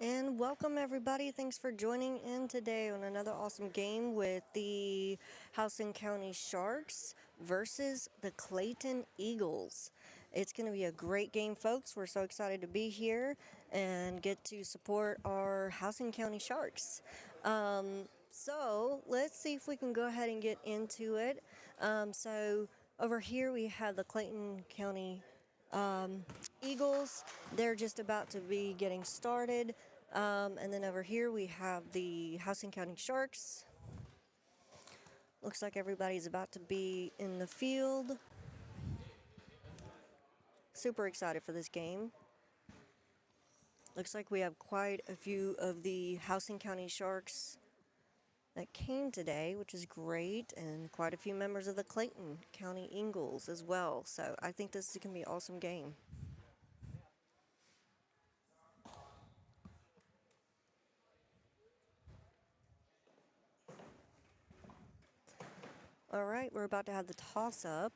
And welcome everybody. Thanks for joining in today on another awesome game with the Houston County Sharks versus the Clayton Eagles. It's going to be a great game, folks. We're so excited to be here and get to support our Houston County Sharks. So let's see if we can go ahead and get into it. So over here we have the Clayton County Eagles. They're just about to be getting started. And then over here we have the Houston County Sharks. Looks like everybody's about to be in the field. Super excited for this game. Looks like we have quite a few of the Houston County Sharks that came today, which is great, and quite a few members of the Clayton County Eagles as well. So I think this is going to be an awesome game. All right, we're about to have the toss-up.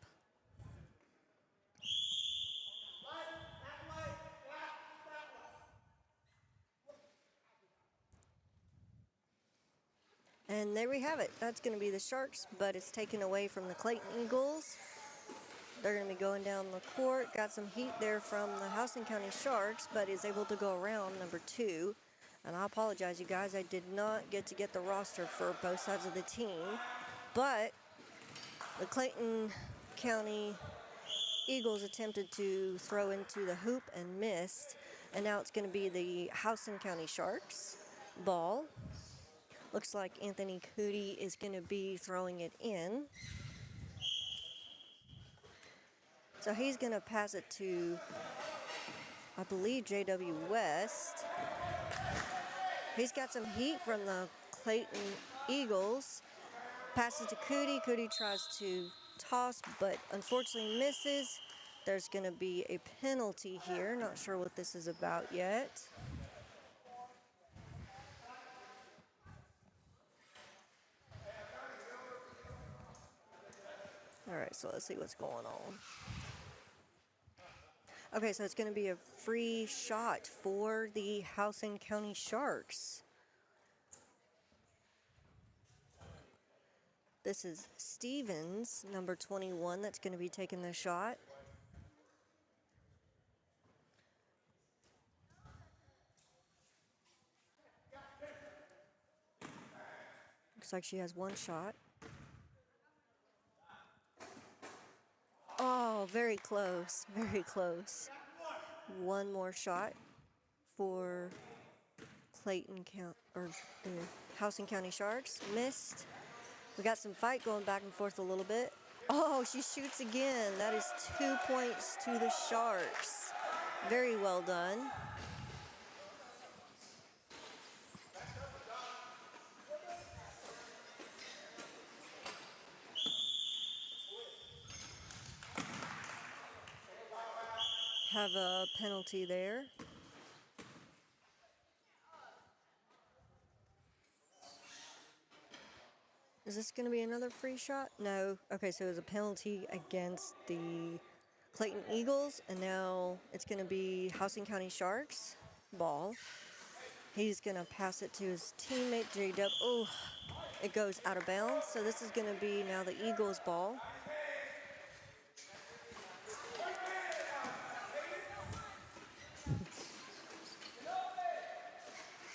And there we have it. That's going to be the Sharks, but it's taken away from the Clayton Eagles. They're going to be going down the court. Got some heat there from the Houston County Sharks, but is able to go around number 2. And I apologize, you guys. I did not get to get the roster for both sides of the team. But the Clayton County Eagles attempted to throw into the hoop and missed. And now it's going to be the Houston County Sharks ball. Looks like Anthony Cootie is going to be throwing it in. So he's going to pass it to, I believe, J.W. West. He's got some heat from the Clayton Eagles. Passes to Cootie. Cootie tries to toss, but unfortunately misses. There's going to be a penalty here. Not sure what this is about yet. All right, so let's see what's going on. Okay, so it's going to be a free shot for the Houston County Sharks. This is Stevens, number 21, that's going to be taking the shot. Looks like she has one shot. Oh, very close, very close. One more shot for Clayton County, or the Houston County Sharks. Missed. We got some fight going back and forth a little bit. Oh, she shoots again. That is 2 points to the Sharks. Very well done. Have a penalty there. Is this going to be another free shot? No. Okay, so it was a penalty against the Clayton Eagles, and now it's going to be Houston County Sharks ball. He's going to pass it to his teammate, J.W. Oh, it goes out of bounds. So this is going to be now the Eagles ball.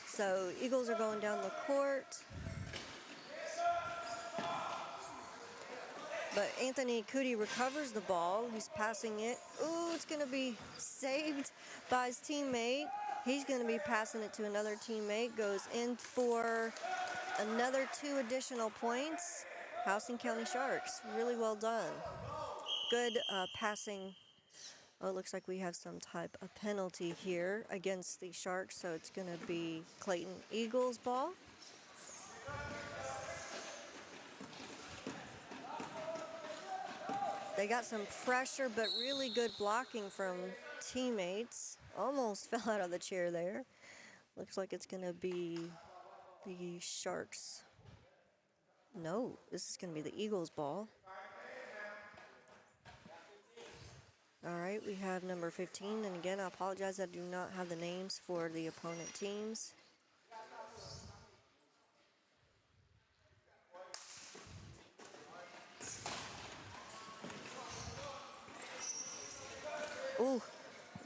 So Eagles are going down the court. But Anthony Cootie recovers the ball. He's passing it. Ooh, it's going to be saved by his teammate. He's going to be passing it to another teammate. Goes in for another 2 additional points. Houston County Sharks. Really well done. Good passing. Oh, it looks like we have some type of penalty here against the Sharks. So it's going to be Clayton Eagles ball. They got some pressure, but really good blocking from teammates. Almost fell out of the chair there. Looks like it's going to be the Sharks. No, this is going to be the Eagles ball. All right, we have number 15, and again, I apologize, I do not have the names for the opponent teams. Ooh,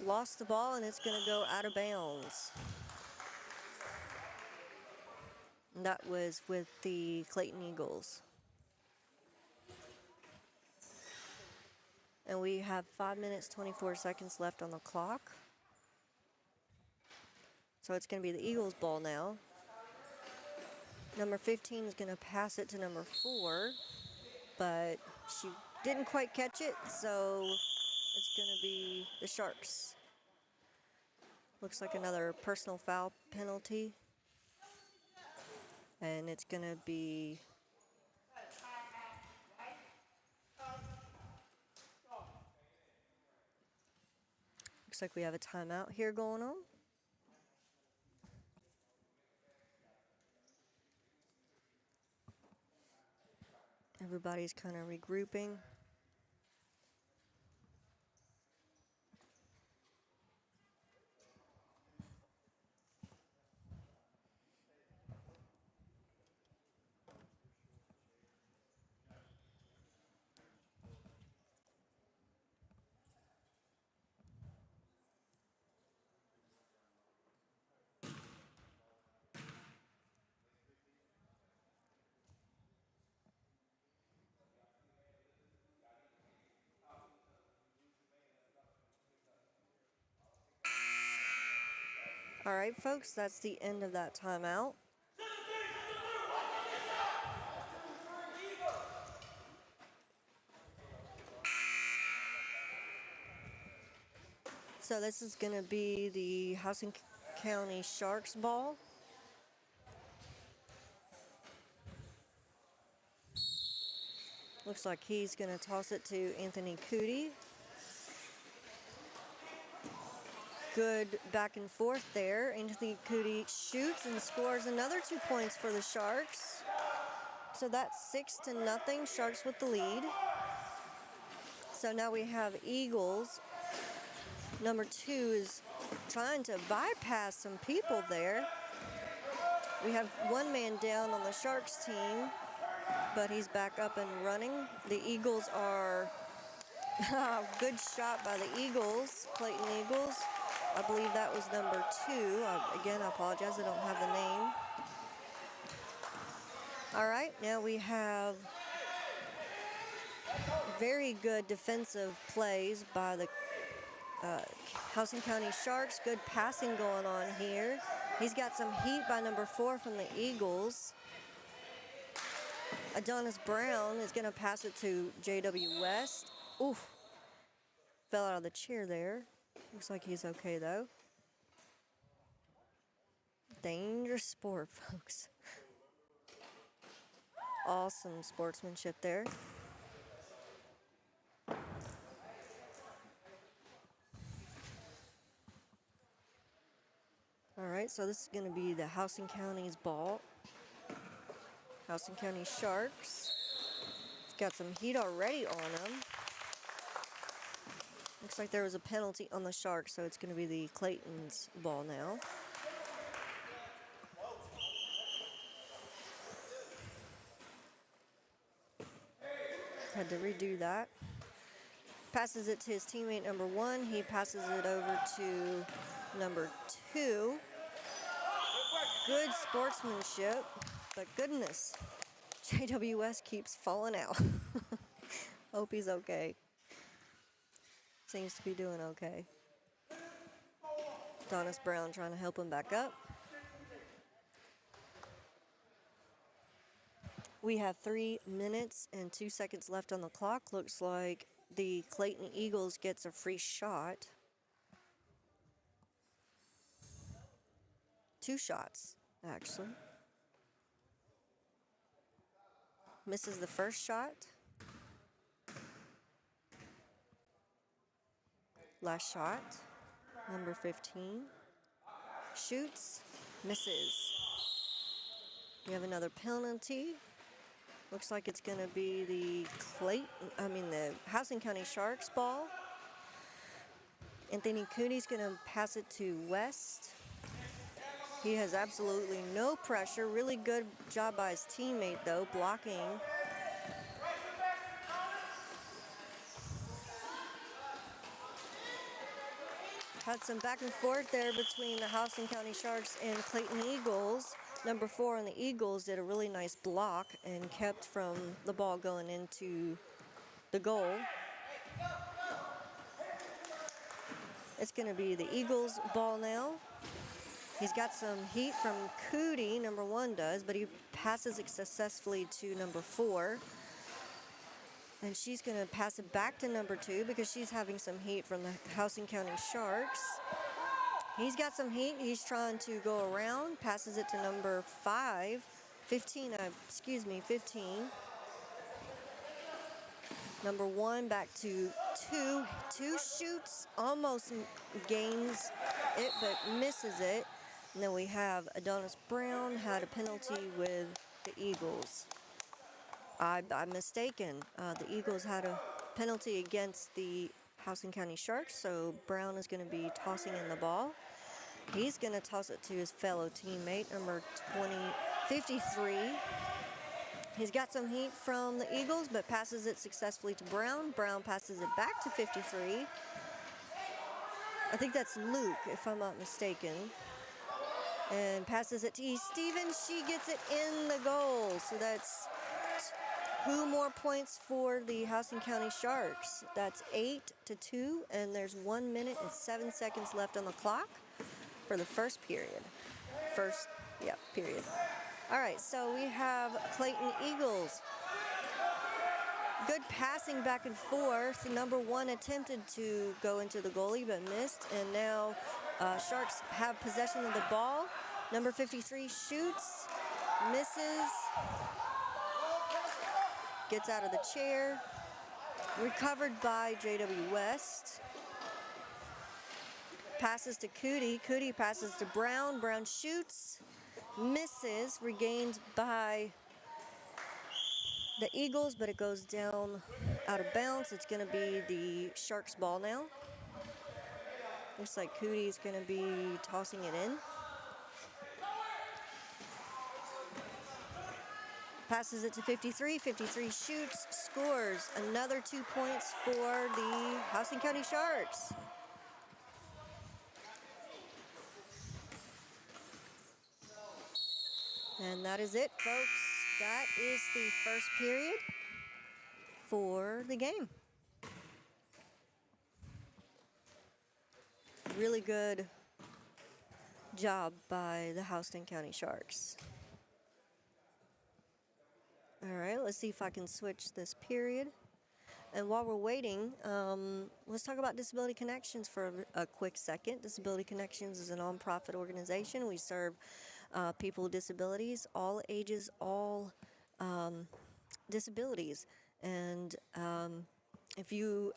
lost the ball, and it's gonna go out of bounds. And that was with the Clayton Eagles. And we have 5 minutes, 24 seconds left on the clock. So it's going to be the Eagles' ball now. Number 15 is going to pass it to number 4, but she didn't quite catch it, so it's going to be the Sharks. Looks like another personal foul penalty. And it's going to be looks like we have a timeout here going on. Everybody's kind of regrouping. All right, folks, that's the end of that timeout. So this is going to be the Housing County Sharks ball. Looks like he's going to toss it to Anthony Cootie. Good back and forth there. Anthony Cootie shoots and scores another 2 points for the Sharks. So that's 6-0. Sharks with the lead. So now we have Eagles. Number 2 is trying to bypass some people there. We have one man down on the Sharks team, but he's back up and running. The Eagles are good shot by the Eagles, Clayton Eagles. I believe that was number 2. Again, I apologize, I don't have the name. All right, now we have very good defensive plays by the Housing County Sharks. Good passing going on here. He's got some heat by number 4 from the Eagles. Adonis Brown is going to pass it to J.W. West. Oof. Fell out of the chair there. Looks like he's okay, though. Dangerous sport, folks. Awesome sportsmanship there. All right, so this is going to be the Housing County's ball. Housing County Sharks. It's got some heat already on him. Looks like there was a penalty on the Sharks, so it's going to be the Clayton's ball now. Had to redo that. Passes it to his teammate number 1. He passes it over to number 2. Good sportsmanship, but goodness, JWS keeps falling out. Hope he's okay. Seems to be doing okay. Adonis Brown trying to help him back up. We have 3 minutes and 2 seconds left on the clock. Looks like the Clayton Eagles gets a free shot. 2 shots, actually. Misses the first shot. Last shot, number 15. Shoots, misses. We have another penalty. Looks like it's going to be the Housing County Sharks ball. Anthony Cooney's going to pass it to West. He has absolutely no pressure. Really good job by his teammate, though, blocking. Had some back and forth there between the Houston County Sharks and Clayton Eagles. Number 4 on the Eagles did a really nice block and kept from the ball going into the goal. It's going to be the Eagles' ball now. He's got some heat from Cootie, number 1 does, but he passes it successfully to number 4. And she's going to pass it back to number 2 because she's having some heat from the Houston County Sharks. He's got some heat. He's trying to go around, passes it to number 15. Number 1 back to 2. 2 shoots, almost gains it, but misses it. And then we have Adonis Brown had a penalty with the Eagles. I'm mistaken. The Eagles had a penalty against the Houston County Sharks, so Brown is going to be tossing in the ball. He's going to toss it to his fellow teammate, number 53. He's got some heat from the Eagles, but passes it successfully to Brown. Brown passes it back to 53. I think that's Luke, if I'm not mistaken. And passes it to E. Stevens. She gets it in the goal. So that's 2 more points for the Houston County Sharks. That's 8-2, and there's 1 minute and 7 seconds left on the clock for the first period. Period. All right, so we have Clayton Eagles. Good passing back and forth. Number 1 attempted to go into the goalie but missed, and now Sharks have possession of the ball. Number 53 shoots, misses, gets out of the chair. Recovered by J.W. West. Passes to Cootie. Cootie passes to Brown. Brown shoots, misses, regained by the Eagles, but it goes down out of bounds. It's going to be the Sharks' ball now. Looks like Cootie's going to be tossing it in. Passes it to 53. 53 shoots, scores. Another 2 points for the Houston County Sharks. And that is it, folks. That is the first period for the game. Really good job by the Houston County Sharks. All right, let's see if I can switch this period. And while we're waiting, let's talk about Disability Connections for a quick second. Disability Connections is a nonprofit organization. We serve people with disabilities, all ages, all disabilities. And if you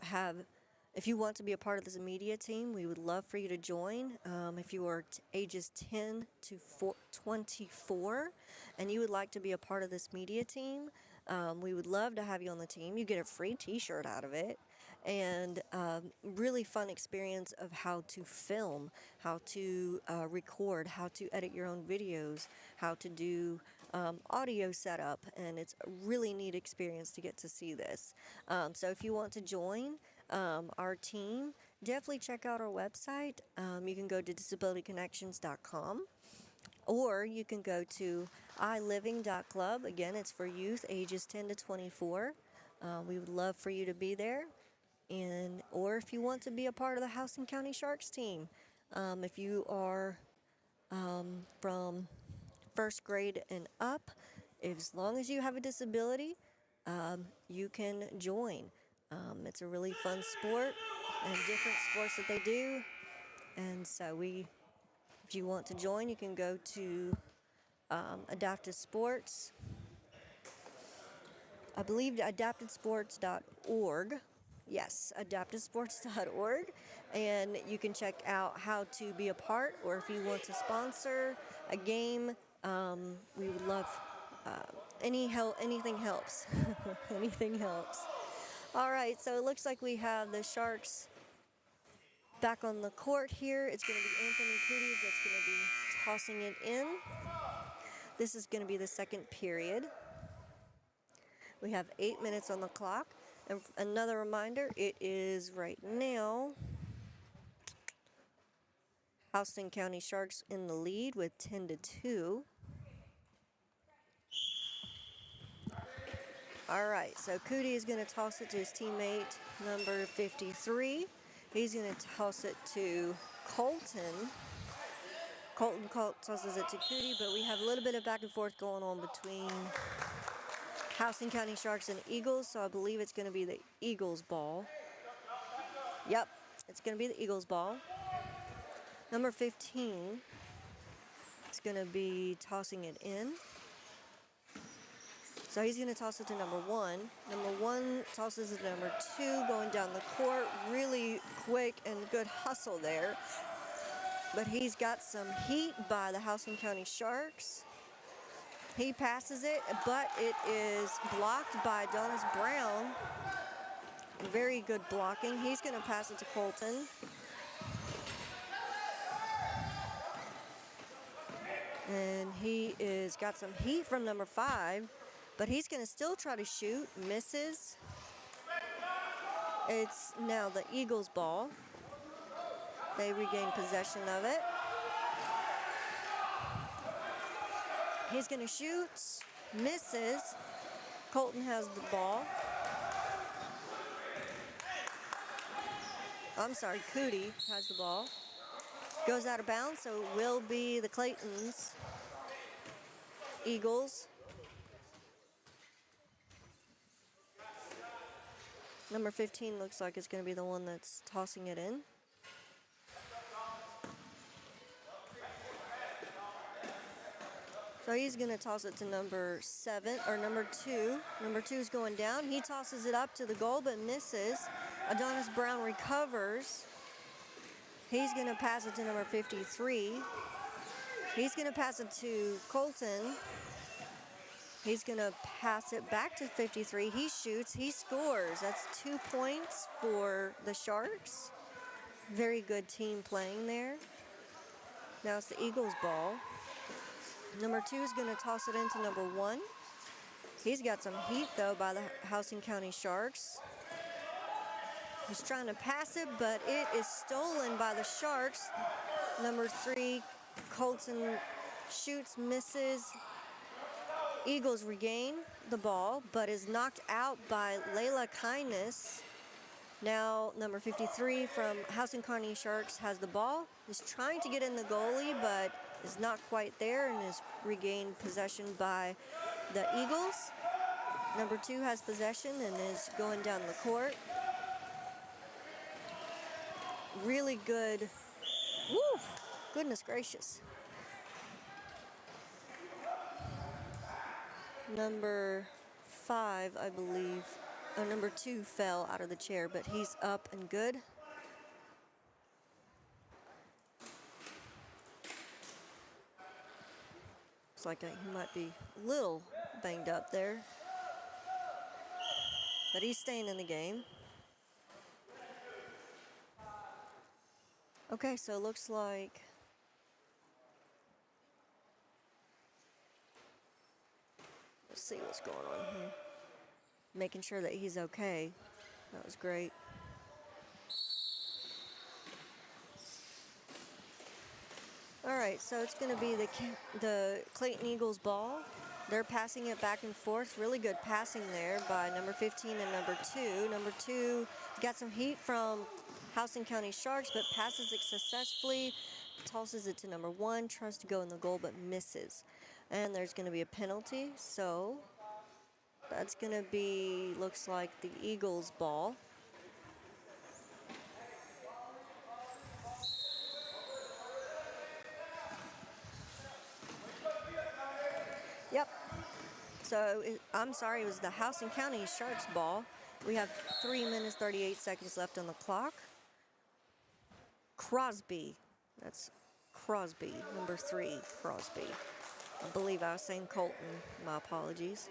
want to be a part of this media team, we would love for you to join. If you are ages 10 to 24 and you would like to be a part of this media team, we would love to have you on the team. You get a free t-shirt out of it, and really fun experience of how to film, how to record, how to edit your own videos, how to do audio setup, and it's a really neat experience to get to see this. So if you want to join our team, definitely check out our website. You can go to disabilityconnections.com, or you can go to iliving.club. Again, it's for youth ages 10 to 24. We would love for you to be there. Or if you want to be a part of the Houston County Sharks team, if you are from first grade and up, as long as you have a disability, you can join. It's a really fun sport and different sports that they do. And so if you want to join, you can go to Adaptive Sports. I believe adaptivesports.org. Yes, adaptivesports.org. And you can check out how to be a part, or if you want to sponsor a game, we would love any help. Anything helps. Anything helps. All right, so it looks like we have the Sharks Back on the court here, it's going to be Anthony Cootie that's going to be tossing it in. This is going to be the second period. We have 8 minutes on the clock. And another reminder, it is right now Houston County Sharks in the lead with 10-2. All right, so Cootie is going to toss it to his teammate, number 53. He's going to toss it to Colton. Colton tosses it to Cootie, but we have a little bit of back and forth going on between Houston County Sharks and Eagles, so I believe it's going to be the Eagles ball. Yep, it's going to be the Eagles ball. Number 15 is going to be tossing it in. So he's going to toss it to number 1. Number 1 tosses it to number 2, going down the court. Really quick and good hustle there. But he's got some heat by the Houston County Sharks. He passes it, but it is blocked by Adonis Brown. Very good blocking. He's going to pass it to Colton. And he is got some heat from number 5, but he's going to still try to shoot. Misses. It's now the Eagles' ball. They regain possession of it. He's going to shoot. Misses. Colton has the ball. I'm sorry, Cootie has the ball. Goes out of bounds, so it will be the Clayton's Eagles. Number 15 looks like it's going to be the one that's tossing it in. So he's going to toss it to number 7, or number 2. Number 2 is going down. He tosses it up to the goal, but misses. Adonis Brown recovers. He's going to pass it to number 53. He's going to pass it to Colton. He's going to pass it back to 53. He shoots. He scores. That's 2 points for the Sharks. Very good team playing there. Now it's the Eagles' ball. Number 2 is going to toss it into number 1. He's got some heat, though, by the Houston County Sharks. He's trying to pass it, but it is stolen by the Sharks. Number 3, Colton shoots, misses. Eagles regain the ball, but is knocked out by Layla Kindness. Now, number 53 from Houston County Sharks has the ball. He's trying to get in the goalie, but is not quite there and is regained possession by the Eagles. Number 2 has possession and is going down the court. Really good. Woo! Goodness gracious. Number 5, I believe. Oh, number 2 fell out of the chair, but he's up and good. Looks like he might be a little banged up there. But he's staying in the game. Okay, so it looks like let's see what's going on here. Making sure that he's okay. That was great. All right, so it's going to be the Clayton Eagles ball. They're passing it back and forth. Really good passing there by number 15 and number 2. Number 2 got some heat from Houston County Sharks, but passes it successfully. Tosses it to number 1. Tries to go in the goal, but misses. And there's going to be a penalty. So that's going to be, looks like the Eagles ball. Yep. So, I'm sorry, it was the Houston County Sharks ball. We have 3 minutes, 38 seconds left on the clock. Crosby. That's Crosby, number 3, Crosby. I believe I was saying Colton. My apologies.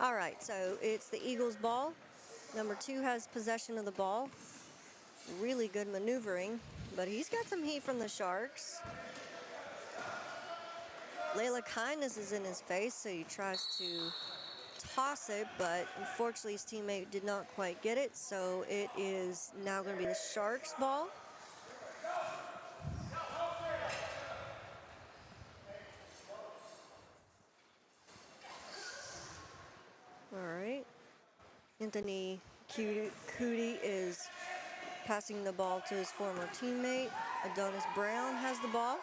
All right, so it's the Eagles' ball. Number 2 has possession of the ball. Really good maneuvering, but he's got some heat from the Sharks. Layla Kindness is in his face, so he tries to toss it, but unfortunately his teammate did not quite get it, so it is now going to be the Sharks' ball. All right. Anthony Cootie is passing the ball to his former teammate. Adonis Brown has the ball.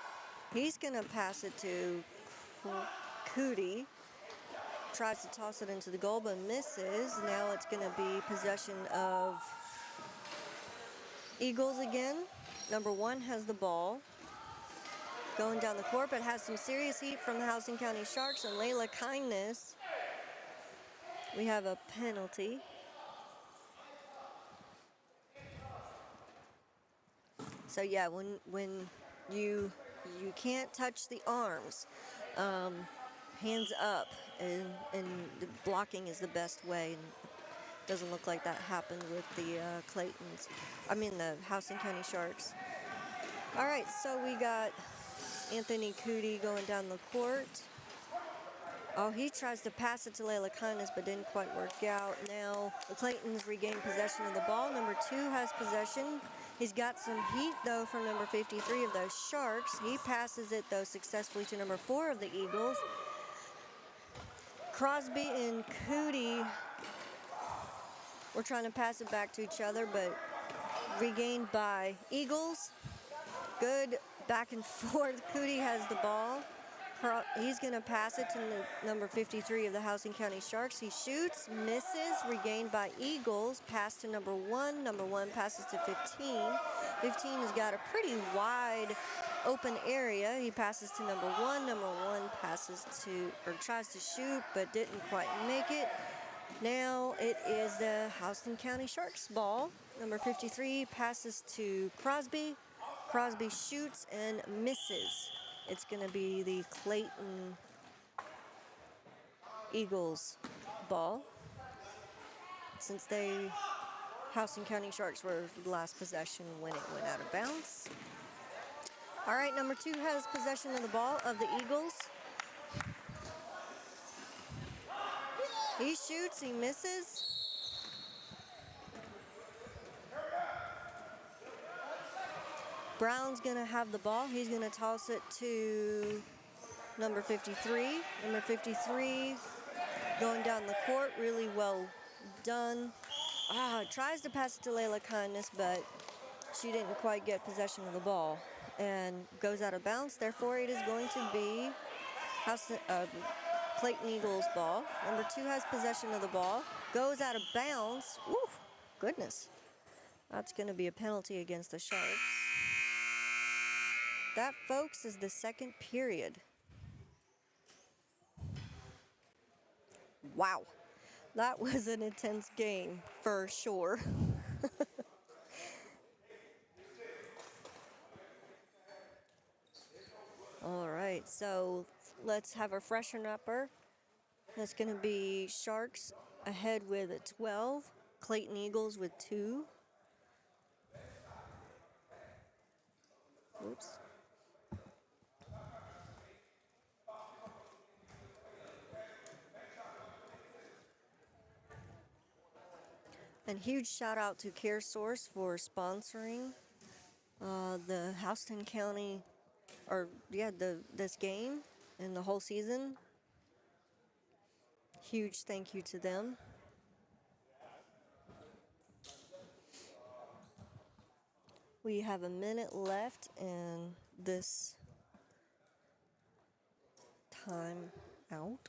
He's going to pass it to Cootie. Tries to toss it into the goal, but misses. Now it's going to be possession of Eagles again. Number 1 has the ball. Going down the court, but has some serious heat from the Houston County Sharks and Layla Kindness. We have a penalty. So yeah, when you can't touch the arms, hands up, and the blocking is the best way. And doesn't look like that happened with the the Houston County Sharks. All right, so we got Anthony Cootie going down the court. Oh, he tries to pass it to Layla Kindness, but didn't quite work out. Now the Claytons regain possession of the ball. Number 2 has possession. He's got some heat, though, from number 53 of those Sharks. He passes it, though, successfully to number 4 of the Eagles. Crosby and Cootie were trying to pass it back to each other, but regained by Eagles. Good back and forth. Cootie has the ball. He's going to pass it to number 53 of the Houston County Sharks. He shoots, misses, regained by Eagles. Pass to number 1. Number 1 passes to 15. 15 has got a pretty wide open area. He passes to number 1. Number 1 tries to shoot, but didn't quite make it. Now it is the Houston County Sharks ball. Number 53 passes to Crosby. Crosby shoots and misses. It's going to be the Clayton Eagles ball. Since Houston County Sharks were the last possession when it went out of bounds. All right, number 2 has possession of the ball of the Eagles. He shoots, he misses. Brown's going to have the ball. He's going to toss it to number 53. Number 53 going down the court, really well done. Tries to pass it to Layla Kindness, but she didn't quite get possession of the ball and goes out of bounds. Therefore, it is going to be Clayton Eagles ball. Number 2 has possession of the ball, goes out of bounds. Woo, goodness. That's going to be a penalty against the Sharks. That, folks, is the second period. Wow, that was an intense game for sure. All right, so let's have a freshen-upper. That's going to be Sharks ahead with a 12, Clayton Eagles with 2. Oops. And huge shout out to CareSource for sponsoring the Houston County, this game and the whole season. Huge thank you to them. We have a minute left in this time out.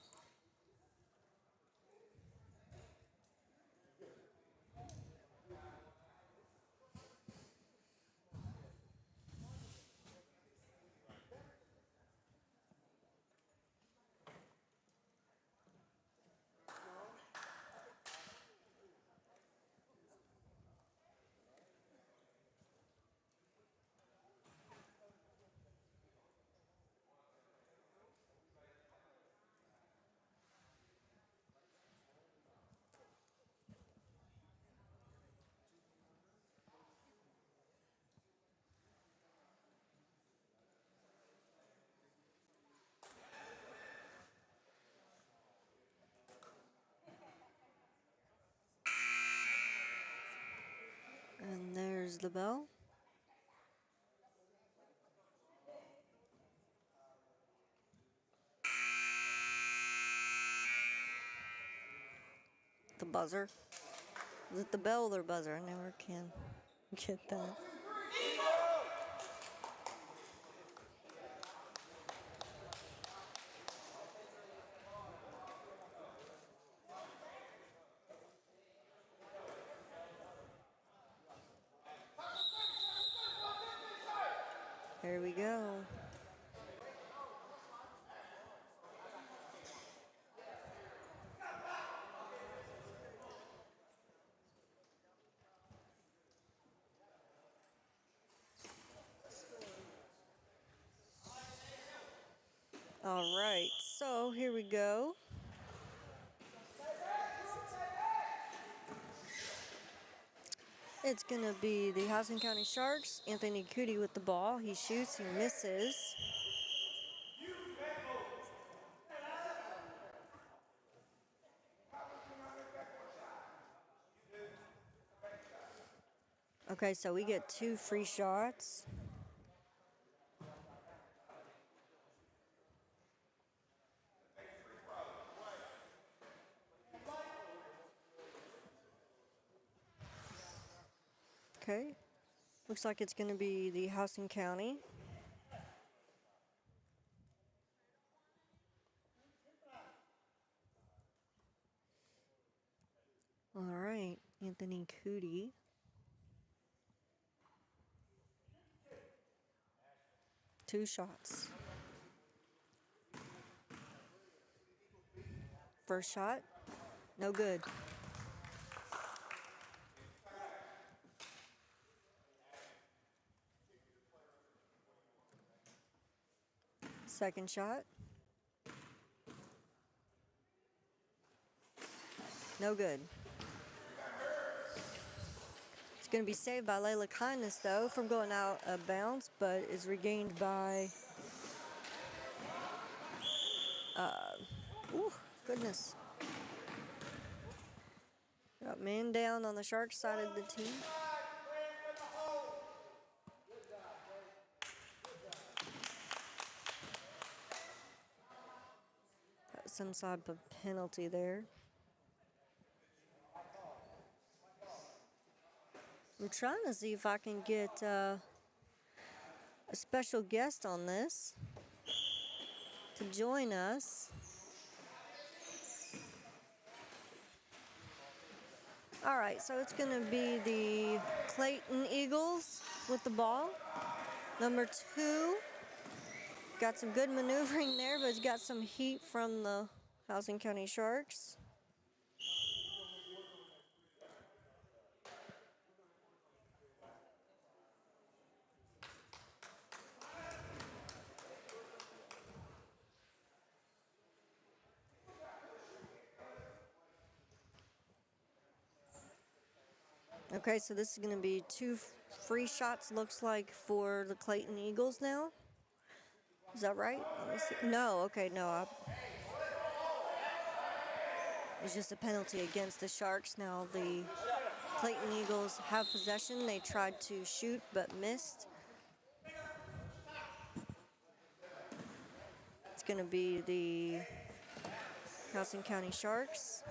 And there's the bell. The buzzer. Is it the bell or buzzer? I never can get that. Here we go. All right, so here we go. It's going to be the Houston County Sharks. Anthony Cootie with the ball. He shoots, he misses. Okay, so we get 2 free shots. Okay, looks like it's going to be the Houston County. All right, Anthony Cootie. Two shots. First shot, no good. Second shot. No good. It's going to be saved by Layla Kindness, though, from going out of bounds, but is regained by... ooh, goodness. Got man down on the Sharks side of the team. Got some sort of penalty there. I'm trying to see if I can get a special guest on this to join us. All right, so it's going to be the Clayton Eagles with the ball. Number 2. Got some good maneuvering there, but it's got some heat from the Houston County Sharks. Okay, so this is going to be 2 free shots, looks like, for the Clayton Eagles now. Is that right? Let me see. No, okay, no. It's just a penalty against the Sharks. Now the Clayton Eagles have possession. They tried to shoot but missed. It's going to be the Houston County Sharks.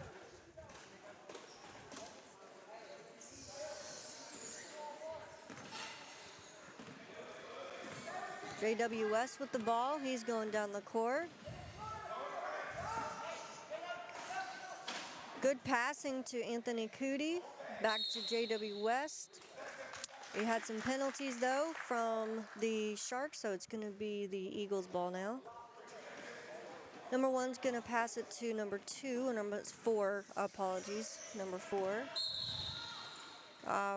J.W. West with the ball. He's going down the court. Good passing to Anthony Cootie. Back to J.W. West. We had some penalties, though, from the Sharks, so it's going to be the Eagles' ball now. Number 1's going to pass it to number 2, or number 4, apologies, number 4.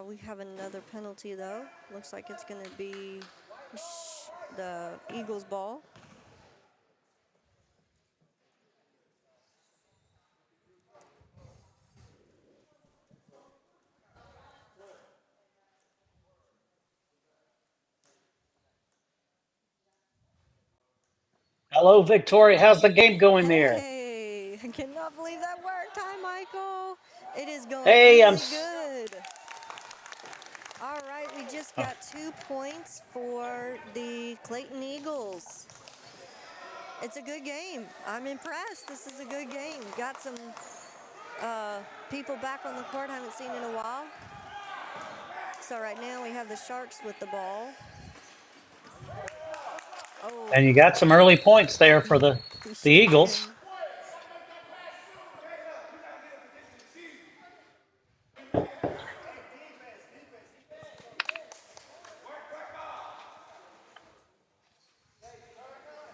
We have another penalty, though. Looks like it's going to be the Eagles' ball. Hello, Victoria. How's the game going there? Hey, I cannot believe that worked. Hi, Michael. It is going Hey, really good. just got 2 points for the Clayton Eagles. It's a good game. I'm impressed. This is a good game. Got some people back on the court I haven't seen in a while. So right now we have the Sharks with the ball. Oh, And you got some early points there for the Eagles.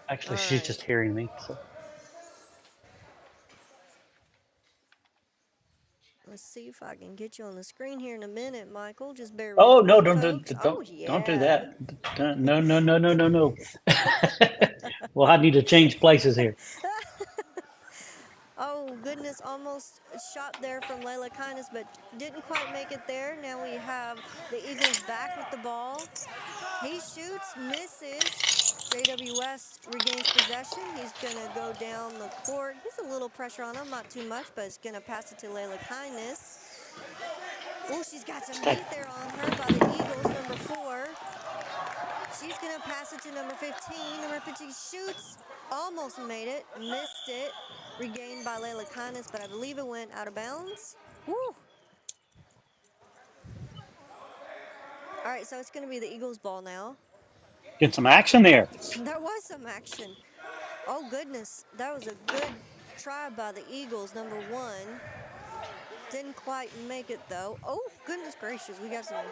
Actually, she's just hearing me. So. Let's see if I can get you on the screen here in a minute, Michael. Just bear Oh with no! me, Don't folks. Oh, don't do yeah. that. No no no no no no. Well, I need to change places here. Oh, goodness, almost shot there from Layla Kindness, but didn't quite make it there. Now we have the Eagles back with the ball. He shoots, misses. J.W. West regains possession. He's going to go down the court. He's a little pressure on him, not too much, but he's going to pass it to Layla Kindness. Oh, she's got some heat there on her by the Eagles, number 4. She's going to pass it to number 15. Number 15 shoots, almost made it, missed it. Regained by Layla Kindness, but I believe it went out of bounds. Woo! All right, so it's going to be the Eagles' ball now. Get some action there. There was some action. Oh, goodness. That was a good try by the Eagles, number 1. Didn't quite make it, though. Oh, goodness gracious. We got some.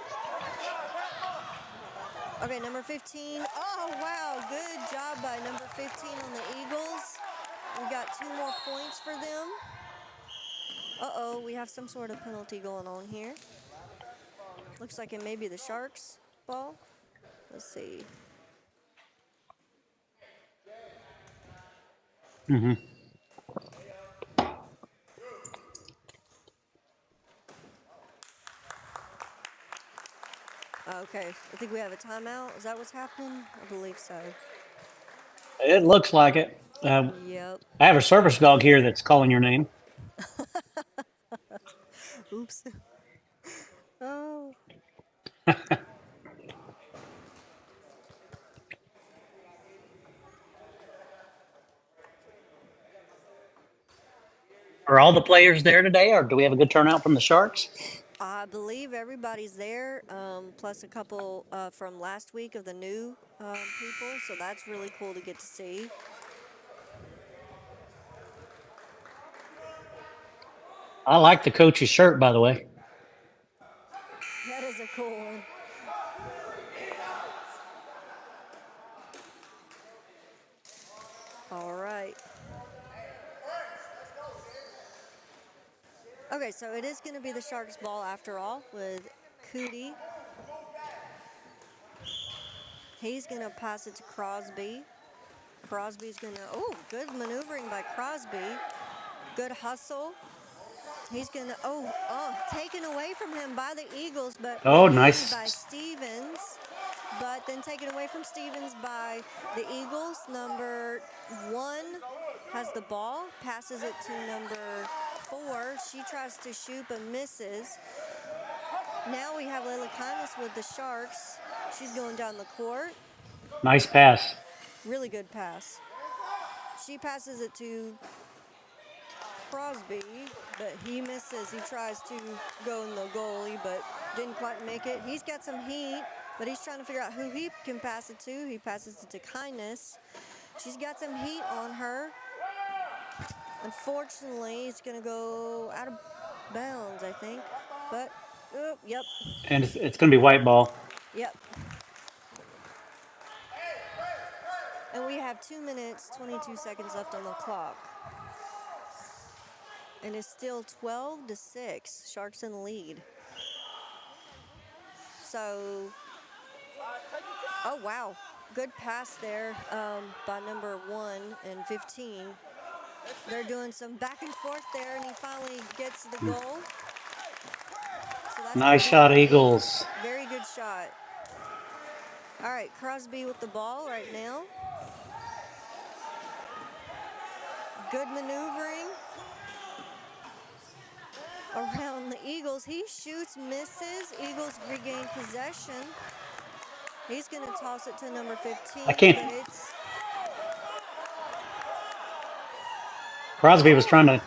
Okay, number 15. Oh, wow. Good job by number 15 on the Eagles. We got 2 more points for them. Uh-oh, we have some sort of penalty going on here. Looks like it may be the Sharks' ball. Let's see. Mm-hmm. Okay, I think we have a timeout. Is that what's happening? I believe so. It looks like it. Yep. I have a service dog here that's calling your name. Oops. Oh. Are all the players there today, or do we have a good turnout from the Sharks? I believe everybody's there, plus a couple from last week of the new people, so that's really cool to get to see. I like the coach's shirt, by the way. That is a cool one. All right. Okay, so it is going to be the Sharks' ball after all with Cootie. He's going to pass it to Crosby. Crosby's going to, oh, good maneuvering by Crosby. Good hustle. He's going to, taken away from him by the Eagles, but Oh, regained nice. by Stevens. But then taken away from Stevens by the Eagles. Number 1 has the ball, passes it to number 4. She tries to shoot but misses. Now we have Layla Kindness with the Sharks. She's going down the court. Nice pass. Really good pass. She passes it to Crosby, but he misses. He tries to go in the goalie, but didn't quite make it. He's got some heat, but he's trying to figure out who he can pass it to. He passes it to Kindness. She's got some heat on her. Unfortunately, it's going to go out of bounds, I think. But, yep. And it's going to be white ball. Yep. And we have 2 minutes, 22 seconds left on the clock. And it's still 12-6. Sharks in the lead. So, oh, wow. Good pass there by number 1 and 15. They're doing some back and forth there, and he finally gets the goal. So that's Nice shot, Eagles. Very good shot. All right, Crosby with the ball right now. Good maneuvering. around the Eagles. He shoots, misses. Eagles regain possession. He's going to toss it to number 15, I can't. but it's... Crosby was trying to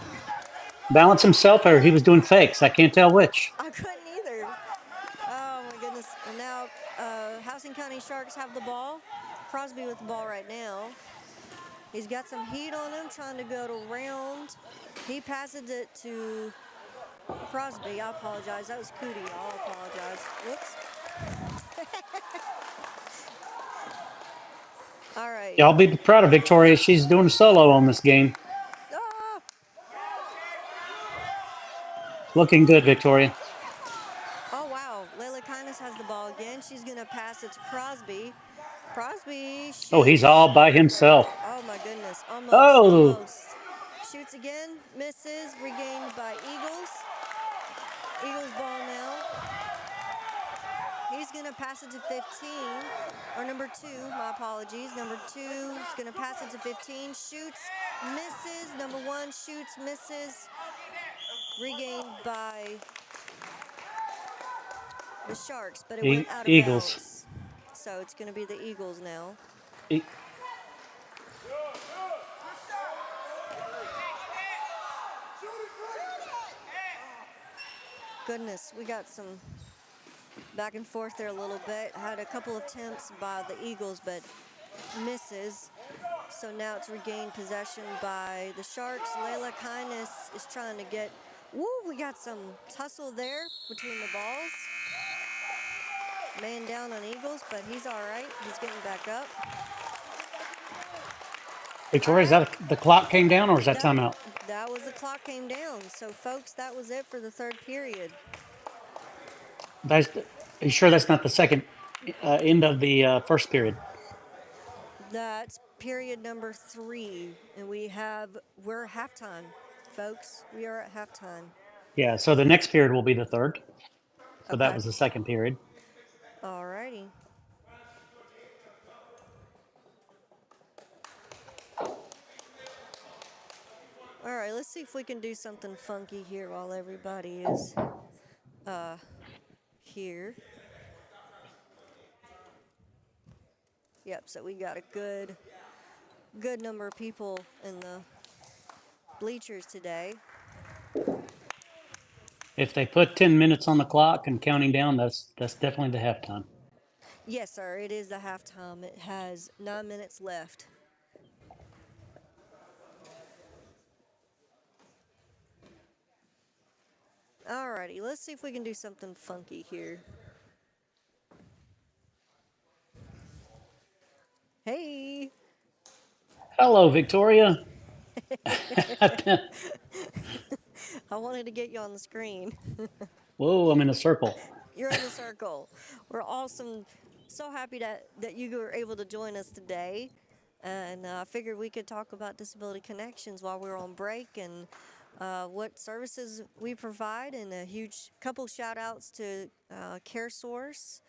balance himself, or he was doing fakes. I can't tell which. I couldn't either. Oh, my goodness. And now Housing County Sharks have the ball. Crosby with the ball right now. He's got some heat on him, trying to go to round. He passes it to Crosby. I apologize. That was Cootie. I'll apologize. Whoops. All right. Y'all be proud of Victoria. She's doing a solo on this game. Ah! Looking good, Victoria. Oh, wow. Layla Kindness has the ball again. She's going to pass it to Crosby. Crosby shoots. Oh, he's all by himself. Oh, my goodness. Almost. Oh. Almost. Shoots again. Misses. Regained by Eagles. Eagles ball now. He's going to pass it to 15. Or number 2. My apologies. Number 2 is going to pass it to 15. Shoots. Misses. Number 1 shoots. Misses. Regained by the Sharks, but it went out of Eagles. bounds. So it's going to be the Eagles now. Goodness, we got some back and forth there a little bit. Had a couple of attempts by the Eagles, but misses. So now it's regained possession by the Sharks. Layla Kindness is trying to get... Woo, we got some tussle there between the balls. Man down on Eagles, but he's all right. He's getting back up. Victoria, is that the clock came down, or is that timeout? That was the clock came down. So, folks, that was it for the third period. Are you sure that's not the second end of the first period? That's period number 3, and we're at halftime, folks. We are at halftime. Yeah, so the next period will be the third. So Okay. that was the second period. All righty. All right, let's see if we can do something funky here while everybody is here. Yep, so we got a good number of people in the bleachers today. If they put 10 minutes on the clock and counting down, that's definitely the halftime. Yes, sir, it is the halftime. It has 9 minutes left. Alrighty, let's see if we can do something funky here. Hey! Hello, Victoria. I wanted to get you on the screen. Whoa, I'm in a circle. You're in the circle. We're awesome. So happy that you were able to join us today. And I figured we could talk about Disability Connections while we were on break and what services we provide, and a huge couple shout outs to CareSource,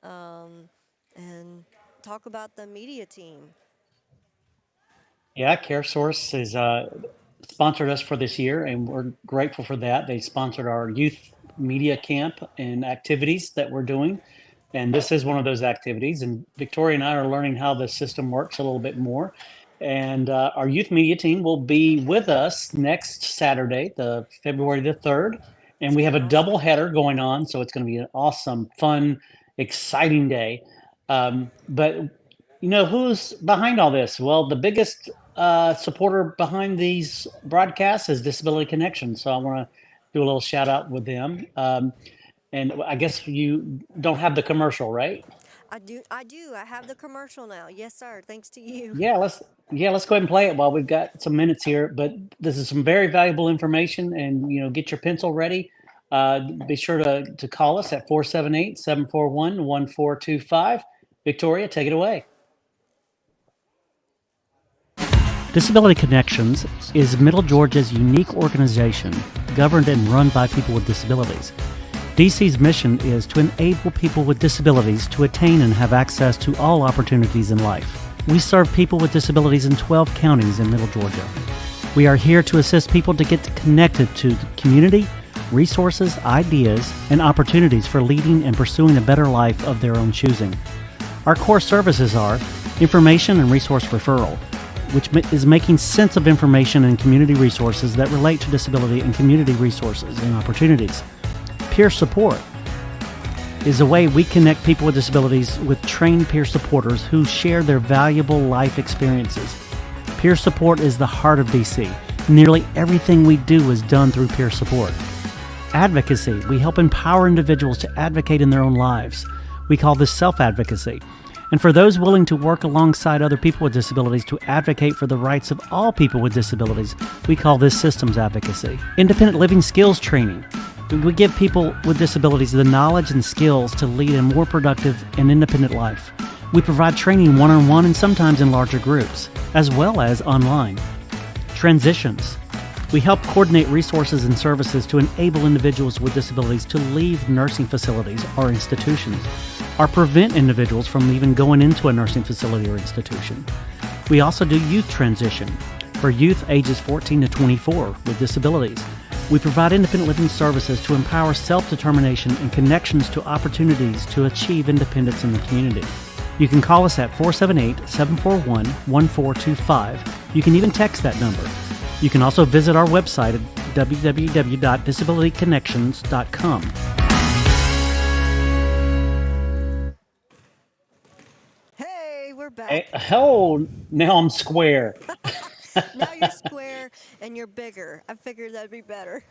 and talk about the media team. Yeah, CareSource has sponsored us for this year, and we're grateful for that. They sponsored our youth media camp and activities that we're doing. And this is one of those activities. And Victoria and I are learning how the system works a little bit more. And our youth media team will be with us next Saturday, the February the 3rd. And we have a double header going on. So it's going to be an awesome, fun, exciting day. But you know, who's behind all this? Well, the biggest supporter behind these broadcasts is Disability Connections. So I want to do a little shout out with them. And I guess you don't have the commercial, right? I do. I have the commercial now. Yes, sir. Thanks to you. Yeah, let's go ahead and play it while we've got some minutes here. But this is some very valuable information, and you know, get your pencil ready. Be sure to call us at 478-741-1425. Victoria, take it away. Disability Connections is Middle Georgia's unique organization governed and run by people with disabilities. DC's mission is to enable people with disabilities to attain and have access to all opportunities in life. We serve people with disabilities in 12 counties in Middle Georgia. We are here to assist people to get connected to the community, resources, ideas, and opportunities for leading and pursuing a better life of their own choosing. Our core services are information and resource referral, which is making sense of information and community resources that relate to disability and community resources and opportunities. Peer support is a way we connect people with disabilities with trained peer supporters who share their valuable life experiences. Peer support is the heart of DC. Nearly everything we do is done through peer support. Advocacy. We help empower individuals to advocate in their own lives. We call this self-advocacy. And for those willing to work alongside other people with disabilities to advocate for the rights of all people with disabilities, we call this systems advocacy. Independent living skills training. We give people with disabilities the knowledge and skills to lead a more productive and independent life. We provide training one-on-one and sometimes in larger groups, as well as online. Transitions. We help coordinate resources and services to enable individuals with disabilities to leave nursing facilities or institutions, or prevent individuals from even going into a nursing facility or institution. We also do youth transition for youth ages 14 to 24 with disabilities. We provide independent living services to empower self-determination and connections to opportunities to achieve independence in the community. You can call us at 478-741-1425. You can even text that number. You can also visit our website at www.disabilityconnections.com. Hey, we're back. Oh, now I'm square. Now you're square and you're bigger. I figured that'd be better.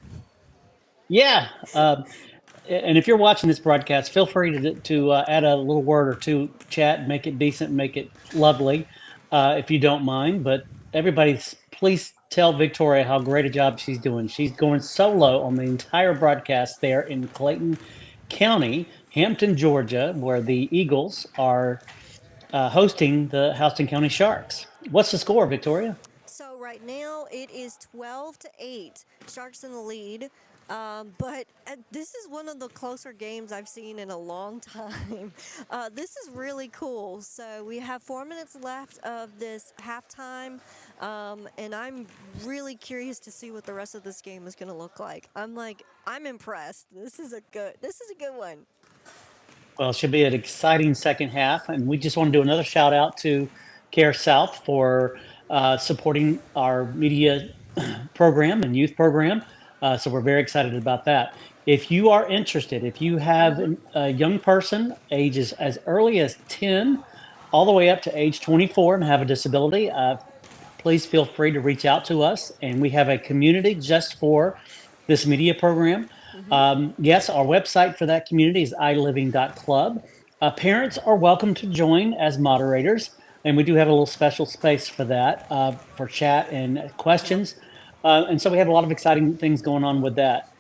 Yeah. And if you're watching this broadcast, feel free to add a little word or two, chat, make it decent, make it lovely, if you don't mind. But everybody, please tell Victoria how great a job she's doing. She's going solo on the entire broadcast there in Clayton County, Hampton, Georgia, where the Eagles are hosting the Houston County Sharks. What's the score, Victoria? So right now it is 12-8. Sharks in the lead. But this is one of the closer games I've seen in a long time. This is really cool. So we have 4 minutes left of this halftime, and I'm really curious to see what the rest of this game is going to look like. I'm impressed. This is a good one. Well, it should be an exciting second half. And we just want to do another shout out to Care South for supporting our media program and youth program. So we're very excited about that. If you are interested, if you have a young person ages as early as 10 all the way up to age 24 and have a disability, please feel free to reach out to us. And we have a community just for this media program. Yes, our website for that community is iliving.club. Parents are welcome to join as moderators, and we do have a little special space for that, for chat and Yep. questions. And so we have a lot of exciting things going on with that.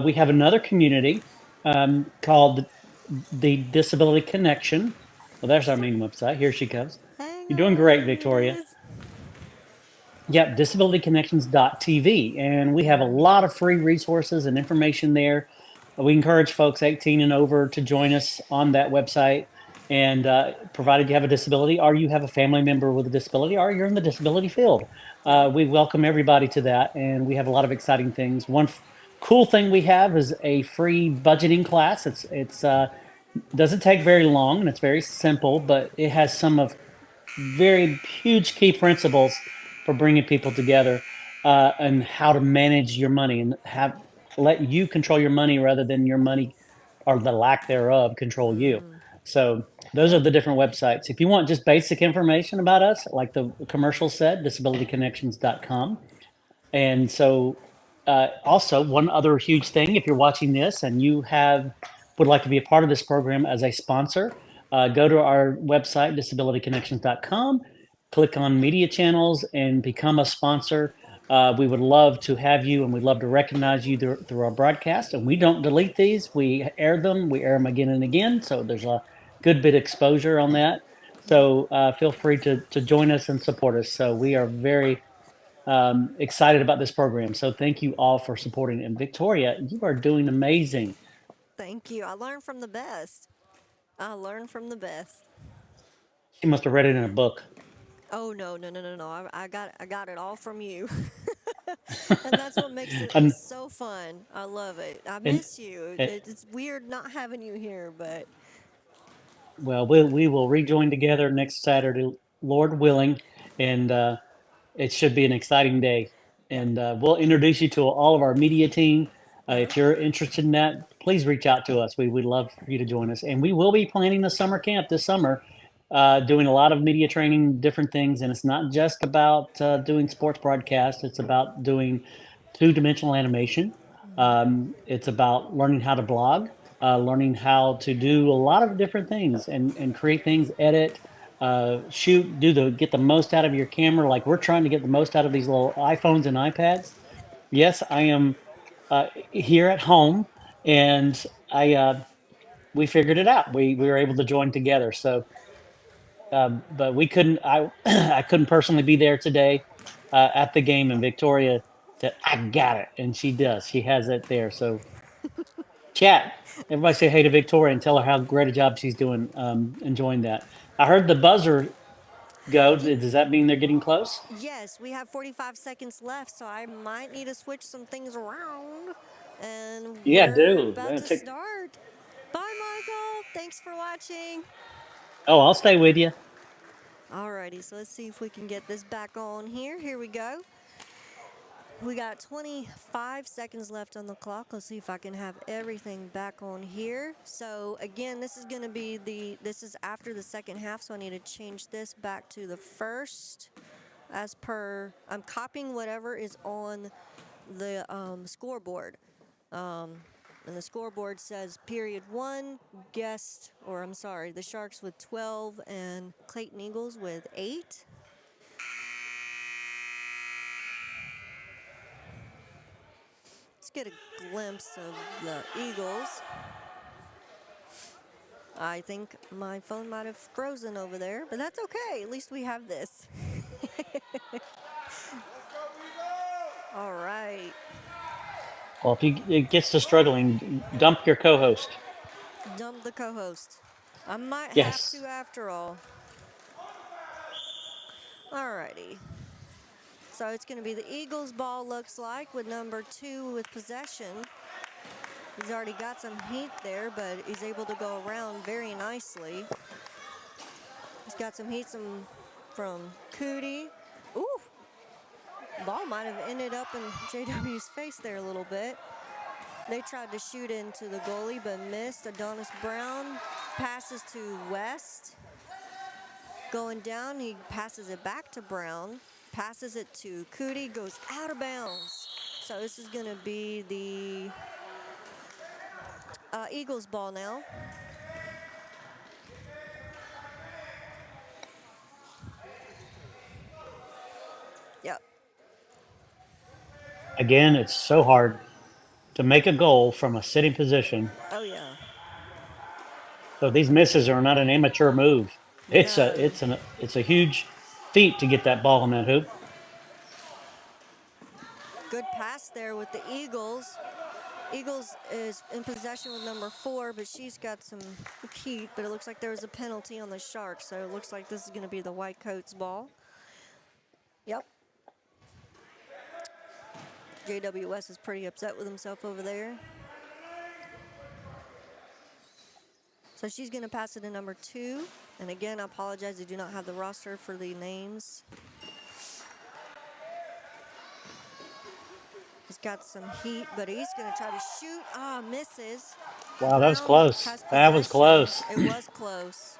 We have another community called the Disability Connection. Well, there's our main website. Here she goes. Hang You're doing on, great, here it Victoria. is. Yep, disabilityconnections.tv. And we have a lot of free resources and information there. We encourage folks 18 and over to join us on that website. And provided you have a disability or you have a family member with a disability or you're in the disability field, Yep. we welcome everybody to that. And we have a lot of exciting things. One cool thing we have is a free budgeting class. It's doesn't take very long and it's very simple, but it has some of very huge key principles for bringing people together, and how to manage your money and have let you control your money rather than your money or the lack thereof control you. So those are Yep. the different websites. If you want just basic information about us, like the commercial said, disabilityconnections.com. And so, also one other huge thing, if you're watching this and you would like to be a part of this program as a sponsor, go to our website, disabilityconnections.com, click on media channels and become a sponsor. We would love to have you and we'd love to recognize you through our broadcast. And we don't delete these, we air them again and again. So there's a good bit of exposure on that. Yep. So feel free to join us and support us. So we are very excited about this program. So thank you all for supporting. And Victoria, you are doing amazing. Thank you. I learned from the best. I learned from the best. You must have read it in a book. Oh no, no, no, no, no! I got it all from you. And that's what makes it and so fun. I love it. I and miss you. it, It's weird not having you here, but well, we will rejoin together next Saturday, Lord willing, and it should be an exciting day. yep. And we'll introduce you to all of our media team. Hmm. If you're interested in that, please reach out to us. We would love for you to join us. And we will be planning the summer camp this summer, doing a lot of media training, different things. And it's not just about doing sports broadcasts, it's about doing two-dimensional animation. It's about learning how to blog, learning how to do a lot of different things and create things, edit, shoot, get the most out of your camera. Like we're trying to get the most out of these little iPhones and iPads. Yes, I am here at home, and I we figured it out. We were able to join together. So, but we couldn't. I I couldn't personally be there today at the game, and Victoria said I got it, and she does. She has it there. So chat. Everybody say hey to Victoria and tell her how great a job she's doing, enjoying that. I heard the buzzer go. Does that mean they're getting close? Yes, we have 45 seconds left, so I might need to switch some things around. And Yeah, we're dude. about to start. Bye, Michael. Thanks for watching. Oh, I'll stay with you. Alrighty, so let's see if we can get this back on here. Here we go. We got 25 seconds left on the clock. Let's see if I can have everything back on here. So again, this is going to be this is after the second half, so I need to change this back to the first as per, I'm copying whatever is on the scoreboard. And the scoreboard says period 1, the Sharks with 12 and Clayton Eagles with 8. Let's get a glimpse of the Eagles. I think my phone might have frozen over there, but that's okay. At least we have this. All right. Well, if it gets to struggling, dump your co-host. Dump the co-host. I might have Yes. to after all. Alrighty. So it's going to be the Eagles' ball, looks like, with number 2 with possession. He's already got some heat there, but he's able to go around very nicely. He's got some heat from Cootie. Ooh! Ball might have ended up in JW's face there a little bit. They tried to shoot into the goalie, but missed. Adonis Brown passes to West. Going down, he passes it back to Brown. Passes it to Cootie, goes out of bounds. So this is going to be the Eagles ball now. Yep. Again, it's so hard to make a goal from a sitting position. Oh, yeah. So these misses are not an amateur move. No. It's a huge feat to get that ball in that hoop. Good pass there with the Eagles. Eagles is in possession with number 4, but she's got some heat, but it looks like there was a penalty on the Sharks, so it looks like this is going to be the Whitecoats ball. Yep. JWS is pretty upset with himself over there. So she's going to pass it to number 2. And again, I apologize, I do not have the roster for the names. He's got some heat, but he's going to try to shoot. Ah, misses. Wow, that was Brown close. has That was possession. close. It was close.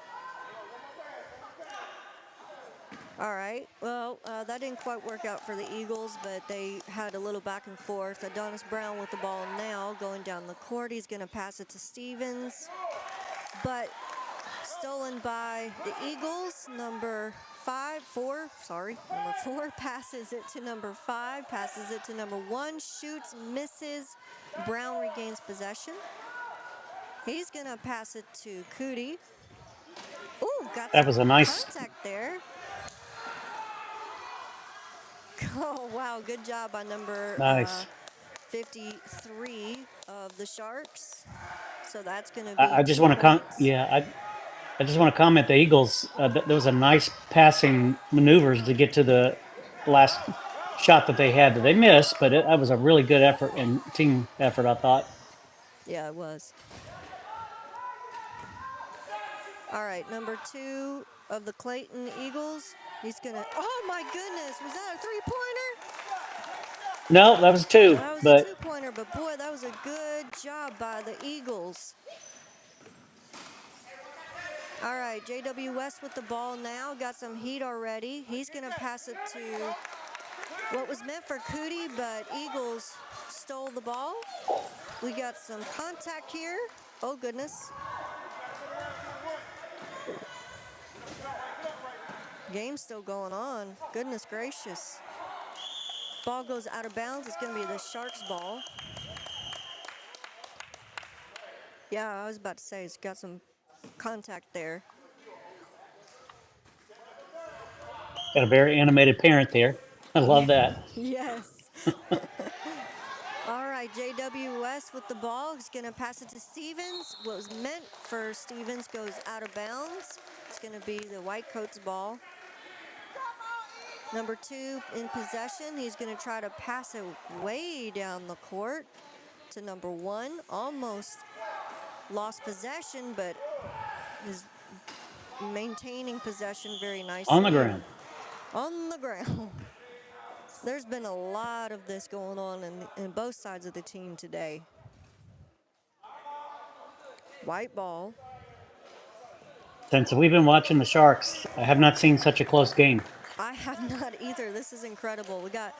All right, well, that didn't quite work out for the Eagles, but they had a little back and forth. Adonis Brown with the ball now, going down the court. He's going to pass it to Stevens, but stolen by the Eagles. Number 4 passes it to number 5, passes it to number 1, shoots, misses. Brown regains possession. He's going to pass it to Cootie. Ooh, got That some was a nice. contact there. Oh, wow, good job by number Nice. 53 of the Sharks. So that's going to be I just 2 want to points. I just want to comment. The Eagles. There was a nice passing maneuvers to get to the last shot that they had that they missed, but that was a really good effort and team effort, I thought. Yeah, it was. All right, number 2 of the Clayton Eagles. He's going to, oh my goodness, was that a three-pointer? No, that was two, That was a but two-pointer, but boy, that was a good job by the Eagles. All right, J.W. West with the ball now. Got some heat already. He's going to pass it to what was meant for Cootie, but Eagles stole the ball. We got some contact here. Oh, goodness. Game's still going on. Goodness gracious. Ball goes out of bounds. It's going to be the Sharks' ball. Yeah, I was about to say it's got some contact there. got a very animated parent there. I love that. Yes. All right, J.W. West with the ball. He's going to pass it to Stevens. What was meant for Stevens goes out of bounds. It's going to be the Whitecoats' ball. Number 2 in possession. He's going to try to pass it way down the court to number 1. Almost lost possession, but is maintaining possession very nicely. On the ground. On the ground. There's been a lot of this going on in both sides of the team today. White ball. Since we've been watching the Sharks, I have not seen such a close game. I have not either. This is incredible. We got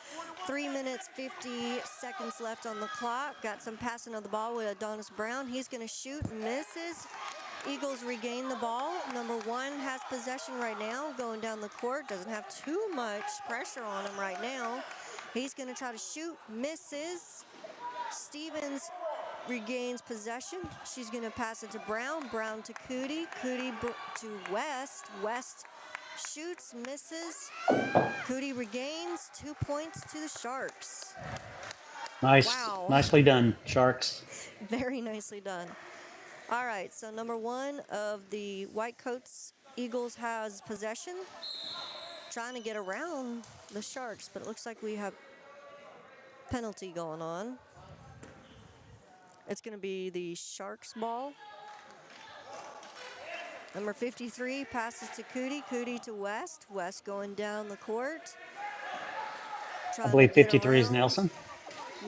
3 minutes, 50 seconds left on the clock. Got some passing of the ball with Adonis Brown. He's going to shoot, misses. Eagles regain the ball. Number 1 has possession right now, going down the court. Doesn't have too much pressure on him right now. He's going to try to shoot, misses. Stevens regains possession. She's going to pass it to Brown. Brown to Cootie. Cootie to West. West shoots, misses. Cootie regains 2 points to the Sharks. Nice. Wow. Nicely done, Sharks. Very nicely done. All right, so number 1 of the Whitecoats Eagles has possession. Trying to get around the Sharks, but it looks like we have penalty going on. It's going to be the Sharks ball. Number 53 passes to Cootie. Cootie to West. West going down the court. I believe 53 is Nelson.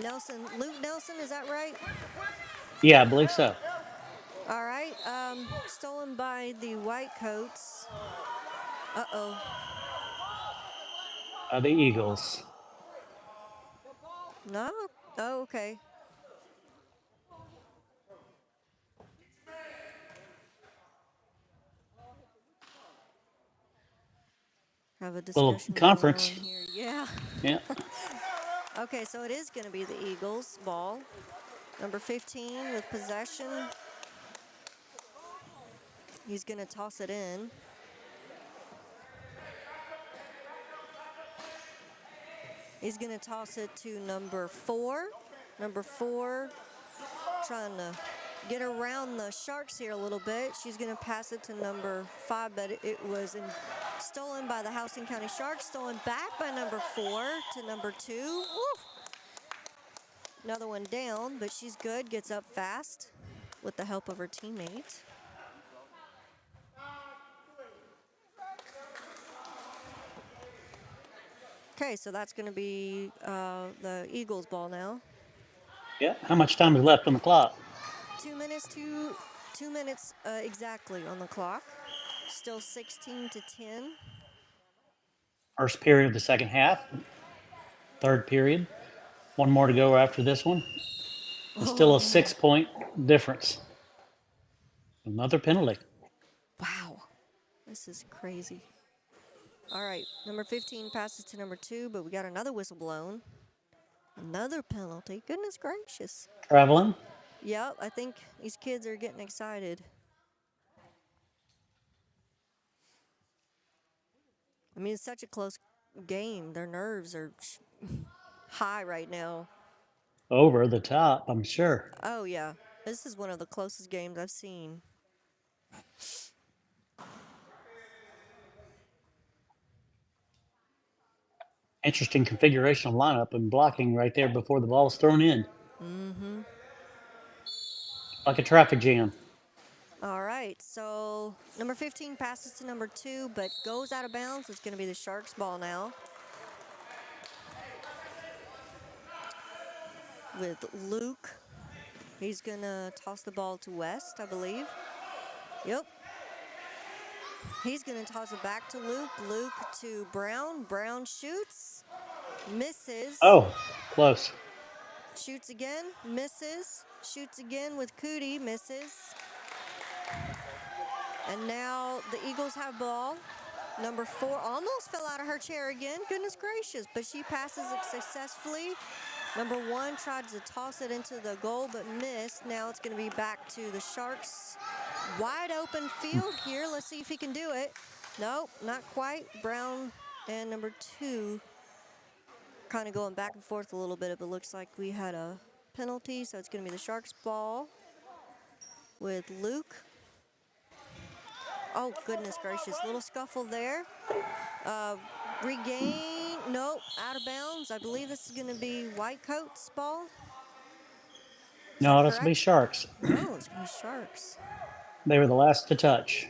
Nelson, Luke Nelson, is that right? Yeah, I believe so. All right, stolen by the Whitecoats. Uh-oh. The Eagles. No? Oh, okay. Have a discussion Little conference. going on here. Yeah. Yeah. Okay, so it is going to be the Eagles ball. Number 15 with possession. He's going to toss it in. He's going to toss it to number 4. Number 4 trying to get around the Sharks here a little bit. She's going to pass it to number 5, but it was stolen by the Houston County Sharks. Stolen back by number 4 to number 2. Woo! Another one down, but she's good. Gets up fast with the help of her teammate. Okay, so that's going to be the Eagles ball now. Yeah. How much time is left on the clock? 2 minutes, 2 minutes exactly on the clock. Still 16 to 10. First period of the second half. Third period. One more to go after this one. It's still a 6-point difference. Another penalty. Wow, this is crazy. All right, number 15 passes to number 2, but we got another whistle blown. Another penalty. Goodness gracious. Traveling. Yep, I think these kids are getting excited. I mean, it's such a close game. Their nerves are high right now. Over the top, I'm sure. Oh, yeah. This is one of the closest games I've seen. Interesting configuration of lineup and blocking right there before the ball's thrown in. Mm-hmm. Like a traffic jam. All right, so number 15 passes to number 2, but goes out of bounds. It's going to be the Sharks' ball now. With Luke. He's going to toss the ball to West, I believe. Yep. He's going to toss it back to Luke. Luke to Brown. Brown shoots. Misses. Oh, close. Shoots again. Misses. Shoots again with Cootie. Misses. And now the Eagles have ball. Number 4 almost fell out of her chair again. Goodness gracious. But she passes it successfully. Number 1 tried to toss it into the goal but missed. Now it's going to be back to the Sharks. Wide open field here. Let's see if he can do it. Nope, not quite. Brown and number 2 kind of going back and forth a little bit. But it looks like we had a penalty. So it's going to be the Sharks ball with Luke. Oh, goodness gracious. Little scuffle there. Regain. Nope, out of bounds. I believe this is going to be Whitecoat's ball. No, that's going to be Sharks. No, it's going to be Sharks. They were the last to touch.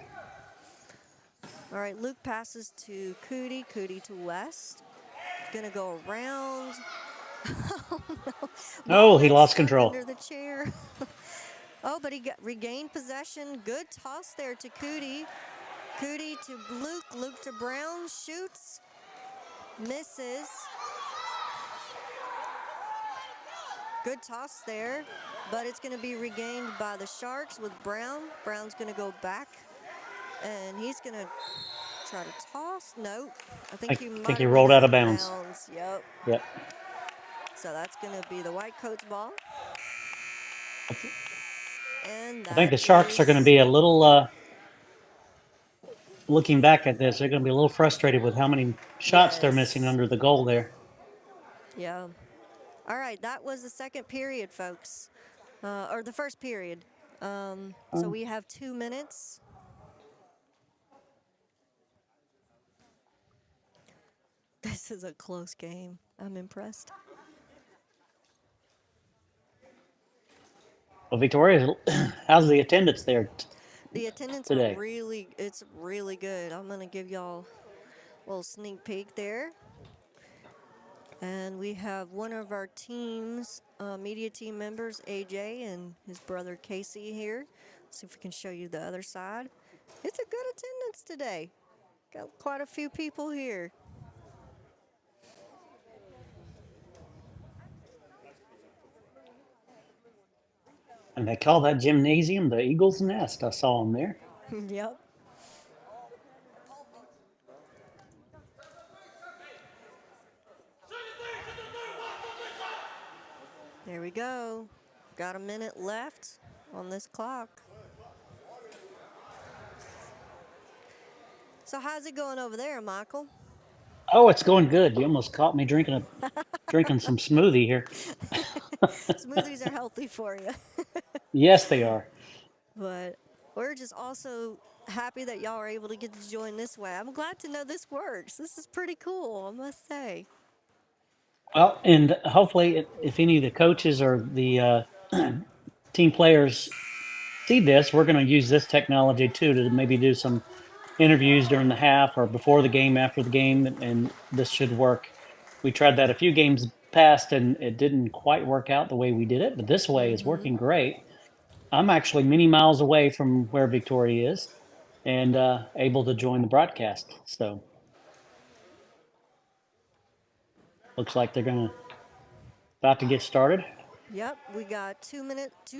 All right, Luke passes to Cootie. Cootie to West. It's going to go around. Oh, no. Oh, he lost control. Under the chair. Oh, but he regained possession. Good toss there to Cootie. Cootie to Luke. Luke to Brown. Shoots. Misses. Good toss there, but it's going to be regained by the Sharks with Brown. Brown's going to go back, and he's going to try to toss. No, I think he rolled out of bounds. Yep. So that's going to be the Whitecoats ball. And I think the Sharks are going to be a little, looking back at this, they're going to be a little frustrated with how many shots they're missing under the goal there. Yeah. All right, that was the second period, folks, or the first period. So we have 2 minutes. This is a close game. I'm impressed. Well, Victoria, how's the attendance there The attendance today? It's really good. I'm going to give y'all a little sneak peek there. And we have one of our team's media team members, AJ, and his brother Casey here. See if we can show you the other side. It's a good attendance today. Got quite a few people here. And they call that gymnasium the Eagle's Nest. I saw them there. Yep. There we go. Got a minute left on this clock. So how's it going over there, Michael? Oh, it's going good. You almost caught me drinking some smoothie here. Smoothies are healthy for you. Yes, they are. But we're just also happy that y'all are able to get to join this way. I'm glad to know this works. This is pretty cool, I must say. Well, and hopefully if any of the coaches or the team players see this, we're going to use this technology too to maybe do some interviews during the half or before the game, after the game, and this should work. We tried that a few games past, and it didn't quite work out the way we did it, but this way is working great. I'm actually many miles away from where Victoria is and able to join the broadcast. So looks like they're about to get started. Yep, we got 2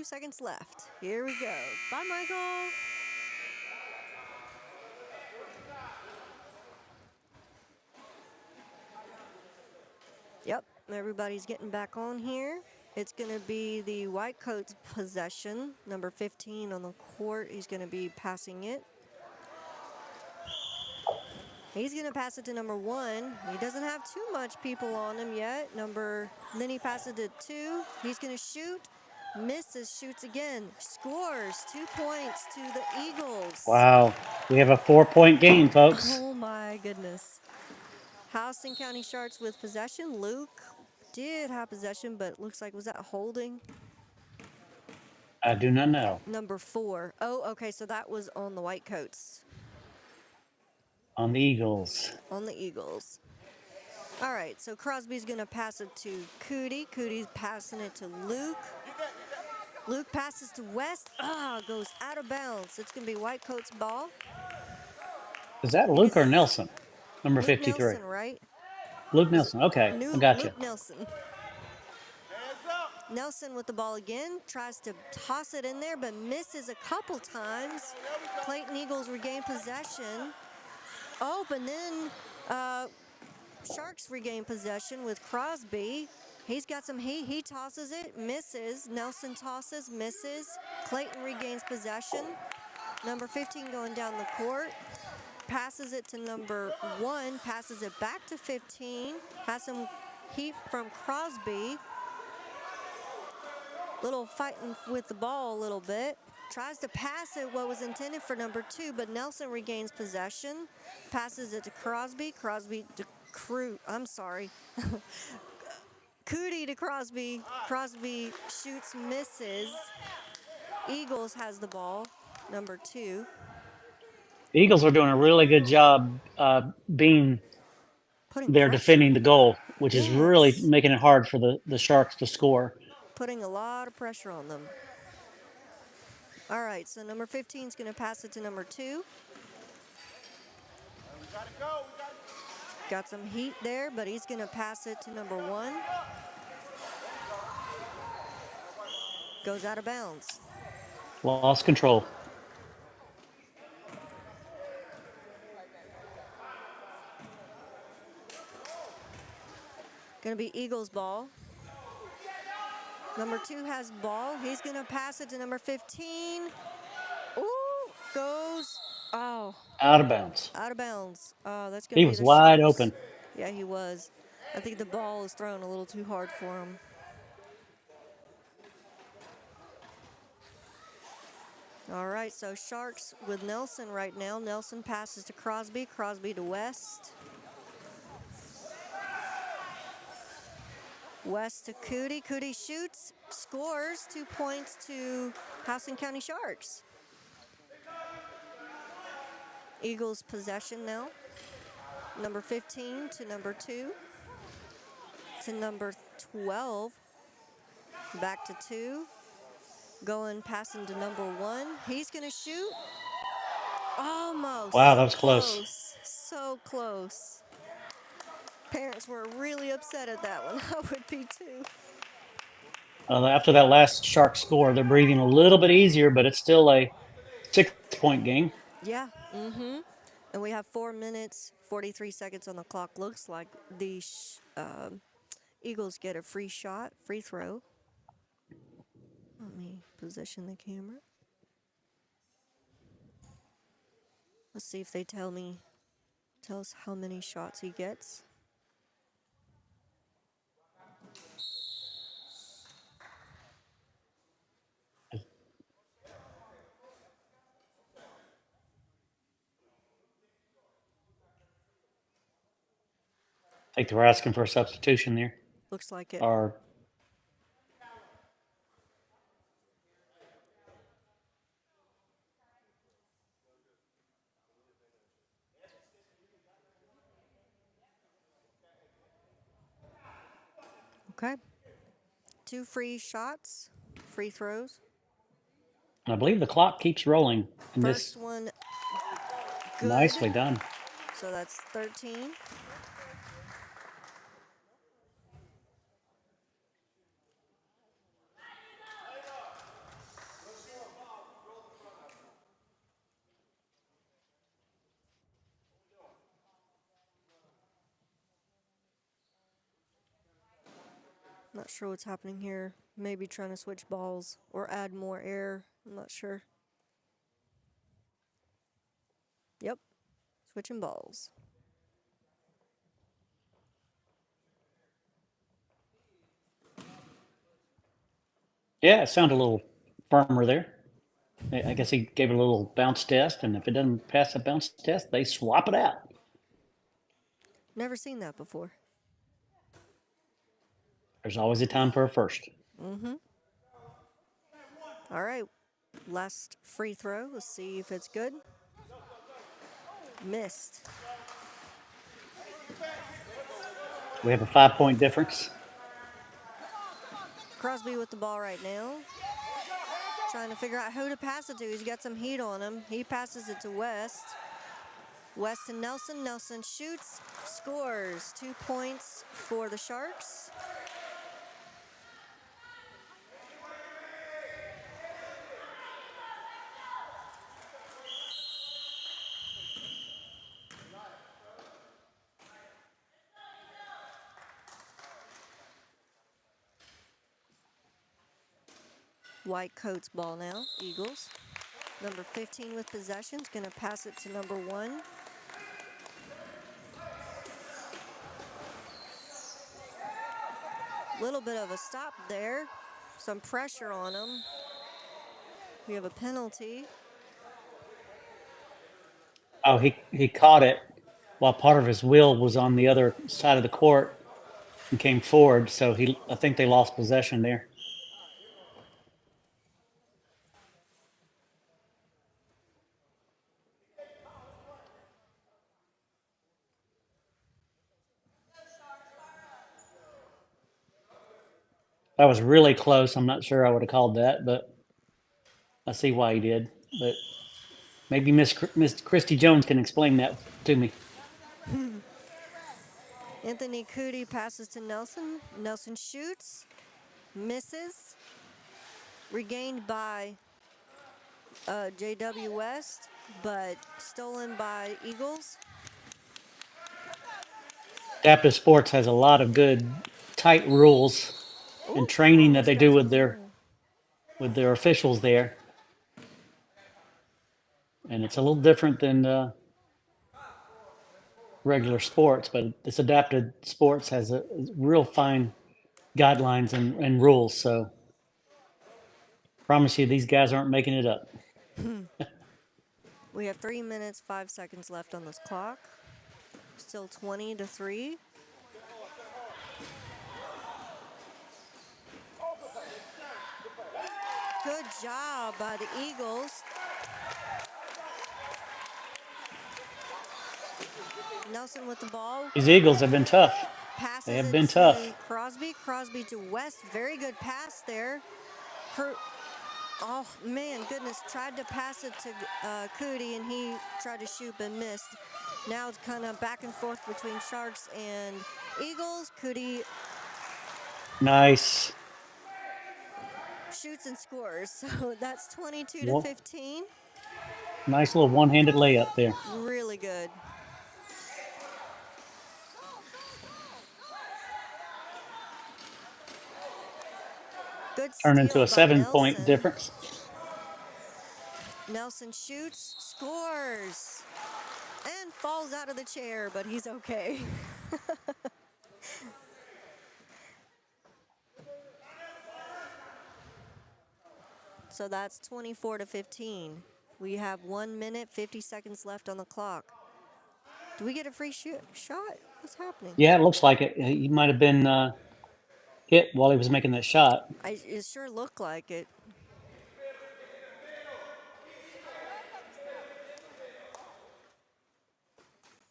seconds left. Here we go. Bye, Michael. Yep, everybody's getting back on here. It's going to be the Whitecoats' possession, number 15 on the court. He's going to be passing it. He's going to pass it to number 1. He doesn't have too much people on him yet. Then he passes it to 2. He's going to shoot. Misses, shoots again. Scores 2 points to the Eagles. Wow. We have a 4-point game, folks. Oh, my goodness. Houston County Sharks with possession. Luke did have possession, but it looks like, was that holding? I do not know. Number 4. Oh, okay, so that was on the Whitecoats. On the Eagles. On the Eagles. All right, so Crosby's going to pass it to Cootie. Cootie's passing it to Luke. Luke passes to West. Goes out of bounds. It's going to be Whitecoats' ball. Is that Luke or Nelson? Number Luke 53. Nelson, right? Luke Nelson. Okay, I got you. Luke Nelson. Nelson with the ball again, tries to toss it in there, but misses a couple times. Clayton Eagles regain possession. Oh, but then Sharks regain possession with Crosby. He's got some heat. He tosses it, misses. Nelson tosses, misses. Clayton regains possession. Number 15 going down the court. Passes it to number 1, passes it back to 15. Has some heat from Crosby. Little fighting with the ball a little bit. Tries to pass it what was intended for number 2, but Nelson regains possession. Passes it to Crosby. Crosby to Cootie to Crosby. Crosby shoots, misses. Eagles has the ball, number 2. The Eagles are doing a really good job being Putting there pressure. defending the goal, which is really Yes. making it hard for the Sharks to score. Putting a lot of pressure on them. All right, so number 15 is going to pass it to number 2. Got some heat there, but he's going to pass it to number 1. Goes out of bounds. Lost control. Going to be Eagles ball. Number 2 has ball. He's going to pass it to number 15. Ooh, goes, Out of bounds. out of bounds. That's going to He be was the wide Sharks. open. Yeah, he was. I think the ball is thrown a little too hard for him. All right, so Sharks with Nelson right now. Nelson passes to Crosby. Crosby to West. West to Cootie. Cootie shoots, scores. 2 points to Houston County Sharks. Eagles possession now. Number 15 to number 2. To number 12. Back to 2. Going, passing to number 1. He's going to shoot. Almost. Wow, so that was close. So close. Parents were really upset at that one. I would be too. After that last Shark score, they're breathing a little bit easier, but it's still a 6-point game. Yeah. And we have 4 minutes, 43 seconds on the clock. Looks like the Eagles get a free shot, free throw. Let me position the camera. Let's see if they tell us how many shots he gets. I think they were asking for a substitution there. Looks like it. Or Okay. 2 free shots, free throws. I believe the clock keeps rolling. And First one, good. Nicely done. So that's 13. Not sure what's happening here. Maybe trying to switch balls or add more air. I'm not sure. Yep. Switching balls. Yeah, it sounded a little firmer there. I guess he gave it a little bounce test, and if it doesn't pass the bounce test, they swap it out. Never seen that before. There's always a time for a first. Mm-hmm. All right. Last free throw. Let's see if it's good. Missed. We have a 5-point difference. Crosby with the ball right now. Trying to figure out who to pass it to. He's got some heat on him. He passes it to West. West to Nelson. Nelson shoots, scores. 2 points for the Sharks. White coats ball now. Eagles. Number 15 with possession is going to pass it to number 1. Little bit of a stop there. Some pressure on him. We have a penalty. Oh, he caught it while part of his wheel was on the other side of the court and came forward. So I think they lost possession there. That was really close. I'm not sure I would have called that, but I see why he did. But maybe Miss Christy Jones can explain that to me. Anthony Cootie passes to Nelson. Nelson shoots, misses. Regained by J.W. West, but stolen by Eagles. Adaptive Sports has a lot of good, tight rules and training that they do with their officials there, and it's a little different than regular sports. But this Adaptive Sports has a real fine guidelines and rules. So, promise you, these guys aren't making it up. We have 3 minutes, 5 seconds left on this clock. Still 20-3. Good job by the Eagles. Nelson with the ball. These Eagles have been tough. Passes They have it been to tough. Crosby. Crosby to West. Very good pass there. Oh, man, goodness. Tried to pass it to Cootie, and he tried to shoot but missed. Now it's kind of back and forth between Sharks and Eagles. Cootie Nice. shoots and scores. So that's 22-15. Nice little one-handed layup there. Really good. Good Turn steal into a by 7-point Nelson. difference. Nelson shoots, scores, and falls out of the chair, but he's okay. So that's 24-15. We have 1 minute, 50 seconds left on the clock. Do we get a free shot? What's happening? Yeah, it looks like it. He might have been hit while he was making that shot. It sure looked like it.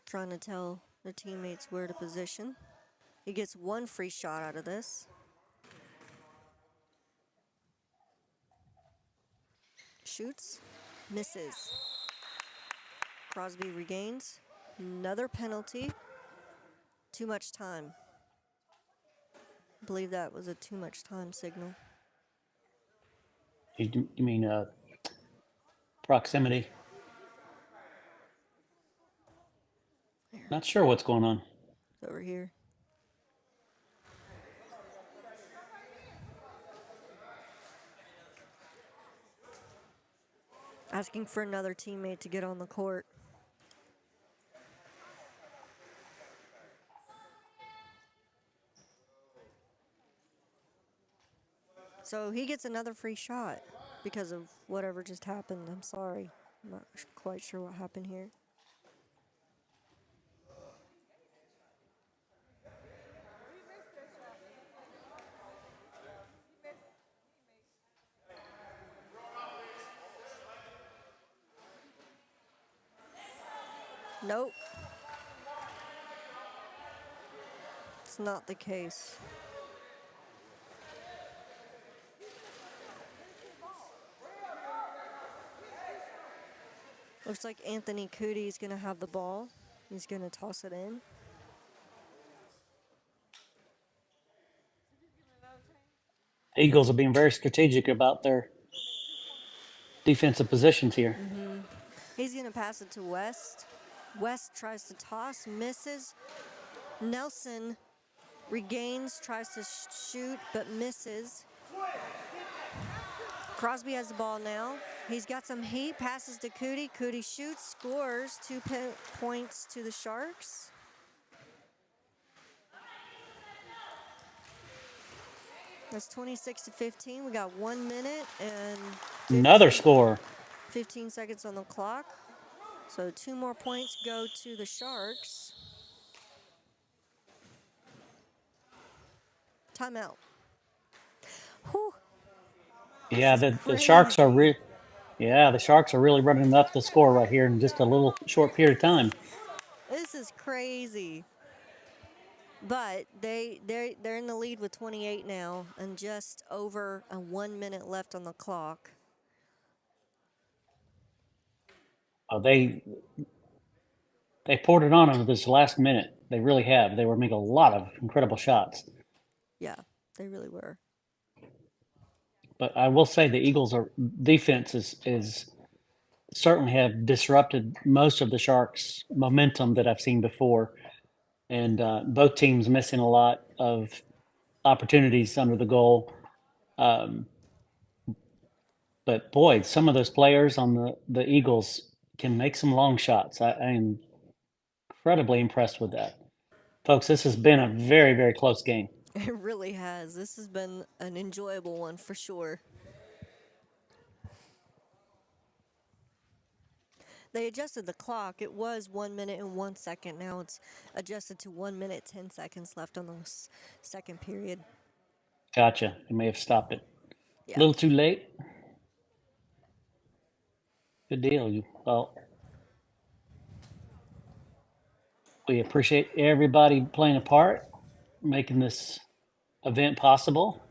Trying to tell their teammates where to position. He gets 1 free shot out of this. Shoots, misses. Crosby regains. Another penalty. Too much time. I believe that was a too much time signal. You mean proximity? Not sure what's going on. Over here. Asking for another teammate to get on the court. So he gets another free shot because of whatever just happened. I'm sorry. I'm not quite sure what happened here. Nope. It's not the case. Looks like Anthony Cootie is going to have the ball. He's going to toss it in. Eagles are being very strategic about their defensive positions here. He's going to pass it to West. West tries to toss, misses. Nelson regains, tries to shoot, but misses. Crosby has the ball now. He's got some heat, passes to Cootie. Cootie shoots, scores, 2 points to the Sharks. That's 26-15. We got 1 minute and Another score. 15 seconds on the clock. So 2 more points go to the Sharks. Timeout. Whew. Yeah, the Sharks are the Sharks are really running up the score right here in just a little short period of time. This is crazy. But they're in the lead with 28 now and just over 1 minute left on the clock. They poured it on this last minute. They really have. They were making a lot of incredible shots. Yeah, they really were. But I will say the Eagles' defense is certainly have disrupted most of the Sharks' momentum that I've seen before, and both teams missing a lot of opportunities under the goal. But boy, some of those players on the Eagles can make some long shots. I am incredibly impressed with that. Folks, this has been a very, very close game. It really has. This has been an enjoyable one for sure. They adjusted the clock. It was 1 minute and 1 second. Now it's adjusted to 1 minute, 10 seconds left on the second period. Gotcha. You may have stopped it. Yeah. A little too late. Good deal. Well, we appreciate everybody playing a part, making this event possible.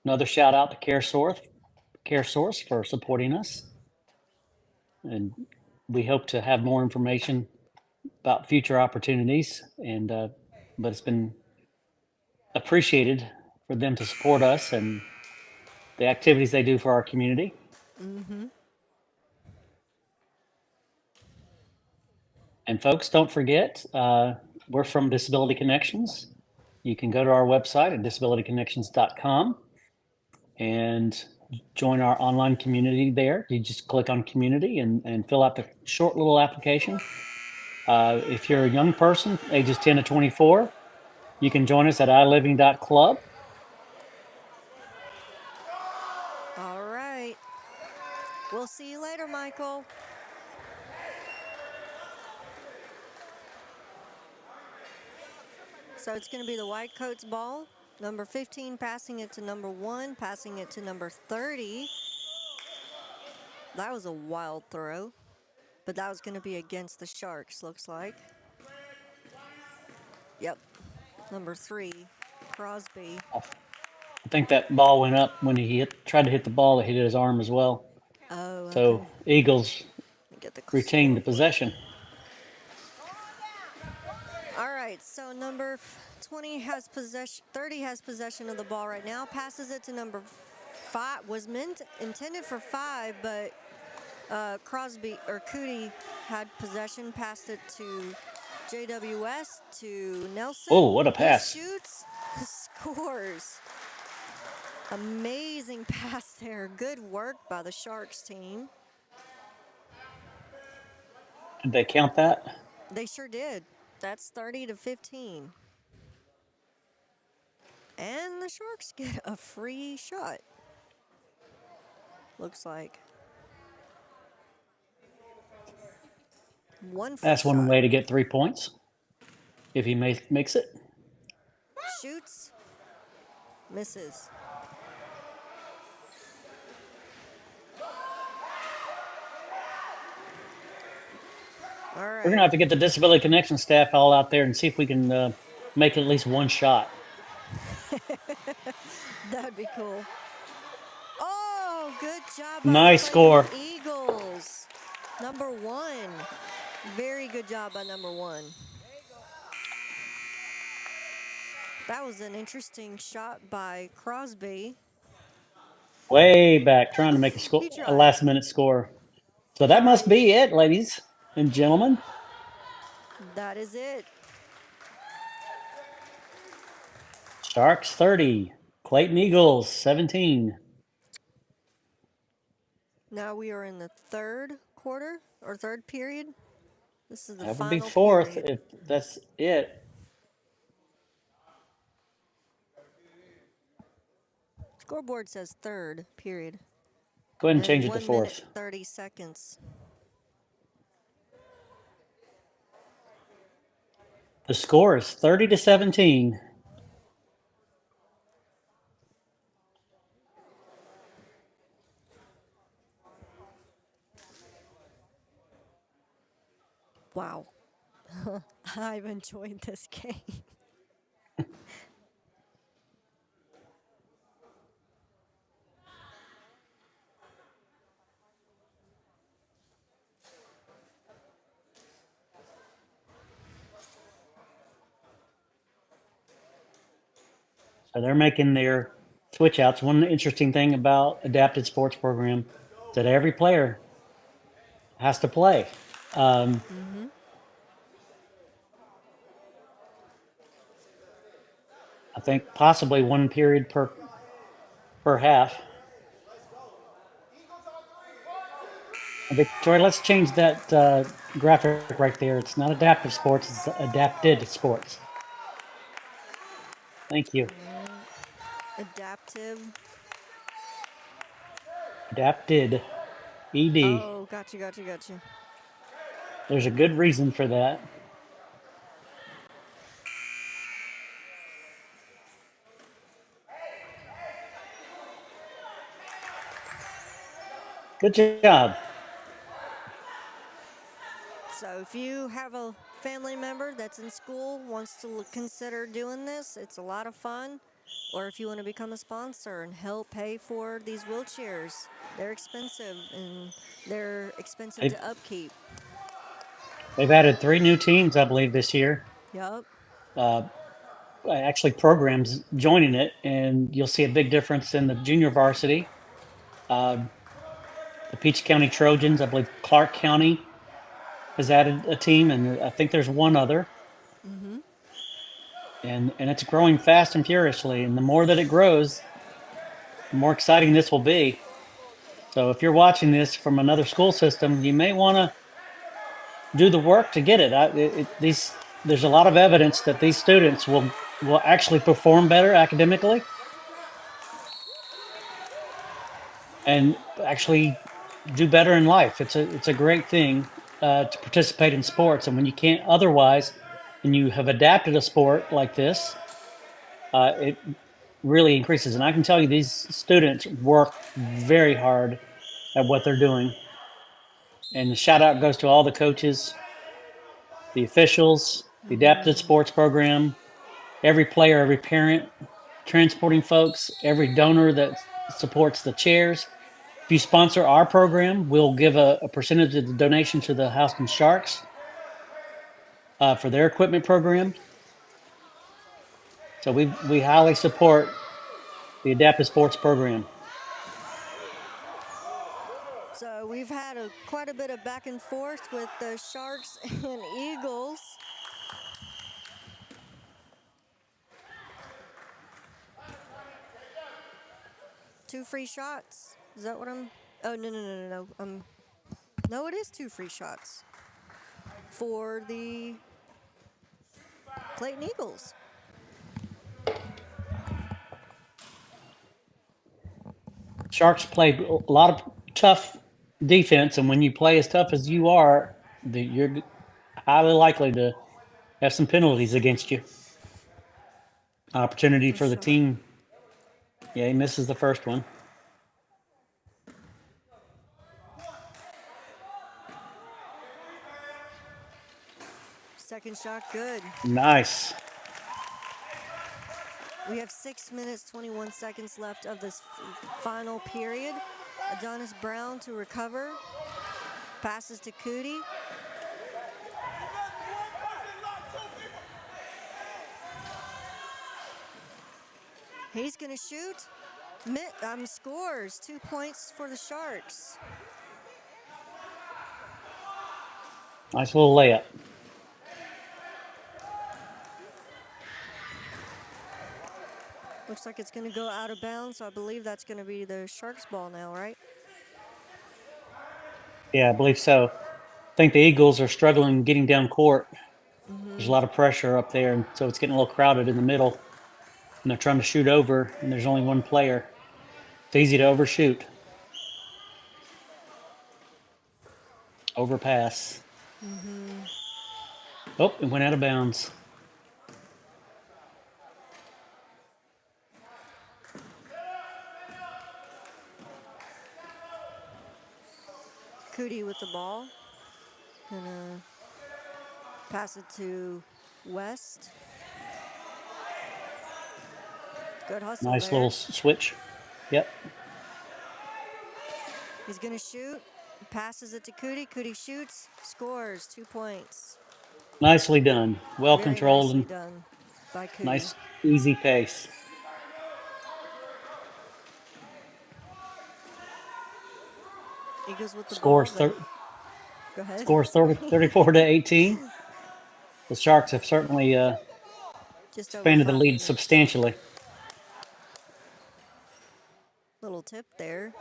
Another shout out to CareSource for supporting us. And we hope to have more information about future opportunities. But it's been appreciated for them to support us and the activities they do for our community. And folks, don't forget, we're from Disability Connections. You can go to our website at disabilityconnections.com and join our online community there. You just click on community and fill out the short little application. If you're a young person, ages 10 to 24, you can join us at iliving.club. All right. We'll see you later, Michael. So it's going to be the Whitecoats ball. Number 15 passing it to number 1, passing it to number 30. That was a wild throw, but that was going to be against the Sharks, looks like. Yep. Number 3, Crosby. I think that ball went up when he tried to hit the ball that hit his arm as well. Oh, okay. So Eagles Get the retained the score. possession. All right, so number 20 has possession, 30 has possession of the ball right now. Passes it to number 5. Was intended for 5, but Cootie had possession. Passed it to JWS to Nelson. Oh, what a pass! He shoots, scores. Amazing pass there. Good work by the Sharks team. Did they count that? They sure did. That's 30-15. And the Sharks get a free shot. Looks like. One free That's shot. one way to get 3 points if he makes it. Shoots. Misses. All We're right. gonna have to get the Disability Connection staff all out there and see if we can make at least one shot. That'd be cool. Oh, good job by the Nice Clayton score. Eagles. Number 1. Very good job by number 1. That was an interesting shot by Crosby. Way back, trying to make He a tried. last minute score. So that must be it, ladies and gentlemen. That is it. Sharks 30, Clayton Eagles 17. Now we are in the third quarter or third period. This is the That would be final fourth period. if that's it. Scoreboard says third period. Go ahead and And change it to 1 minute fourth. 30 seconds. The score is 30-17. Wow. I've enjoyed this game. So they're making their switch outs. One interesting thing about adapted sports program is that every player has to play. I think possibly one period per half. Victoria, let's change that graphic right there. It's not adaptive sports; it's adapted sports. Thank you. Adaptive. Adapted. ED. Oh, gotcha. There's a good reason for that. Good job. So if you have a family member that's in school, wants to consider doing this, it's a lot of fun. Or if you want to become a sponsor and help pay for these wheelchairs, they're expensive and they're expensive They've, to upkeep. they've added 3 new teams, I believe, this year. Yup. Uh, Actually, programs joining it, and you'll see a big difference in the junior varsity. The Peach County Trojans, I believe Clark County has added a team, and I think there's one other. And it's growing fast and furiously. And the more that it grows, the more exciting this will be. So if you're watching this from another school system, you may want to do the work to get it. There's a lot of evidence that these students will actually perform better academically and actually do better in life. It's a great thing to participate in sports, and when you can't otherwise, and you have adapted a sport like this, it really increases. And I can tell you, these students work very hard at what they're doing. And the shout out goes to all the coaches, the officials, the adapted sports program, every player, every parent, transporting folks, every donor that supports the chairs. If you sponsor our program, we'll give a percentage of the donation to the Houston Sharks for their equipment program. So we highly support the adaptive sports program. So we've had quite a bit of back and forth with the Sharks and Eagles. Two free shots. Is that what I'm? Oh, no. No, it is 2 free shots for the Clayton Eagles. Sharks play a lot of tough defense, and when you play as tough as you are, you're highly likely to have some penalties against you. Opportunity for First the shot. team. Yeah, he misses the first one. Second shot, good. Nice. We have 6 minutes, 21 seconds left of this final period. Adonis Brown to recover. Passes to Cootie. He's going to shoot. Scores. 2 points for the Sharks. Nice little layup. Looks like it's going to go out of bounds, so I believe that's going to be the Sharks' ball now, right? Yeah, I believe so. I think the Eagles are struggling getting down court. There's a lot of pressure up there, and so it's getting a little crowded in the middle. And they're trying to shoot over, and there's only one player. It's easy to overshoot. Overpass. Oh, it went out of bounds. Cootie with the ball. Gonna pass it to West. Good hustle Nice there. little switch. Yep. He's gonna shoot. Passes it to Cootie. Cootie shoots. Scores. 2 points. Nicely done. Well Very controlled nicely and done by Cootie. nice, easy pace. Eagles with the Scores ball. Go ahead. Scores 34 to 18. The Sharks have certainly Just over expanded the 5 lead minutes. substantially. Little tip there.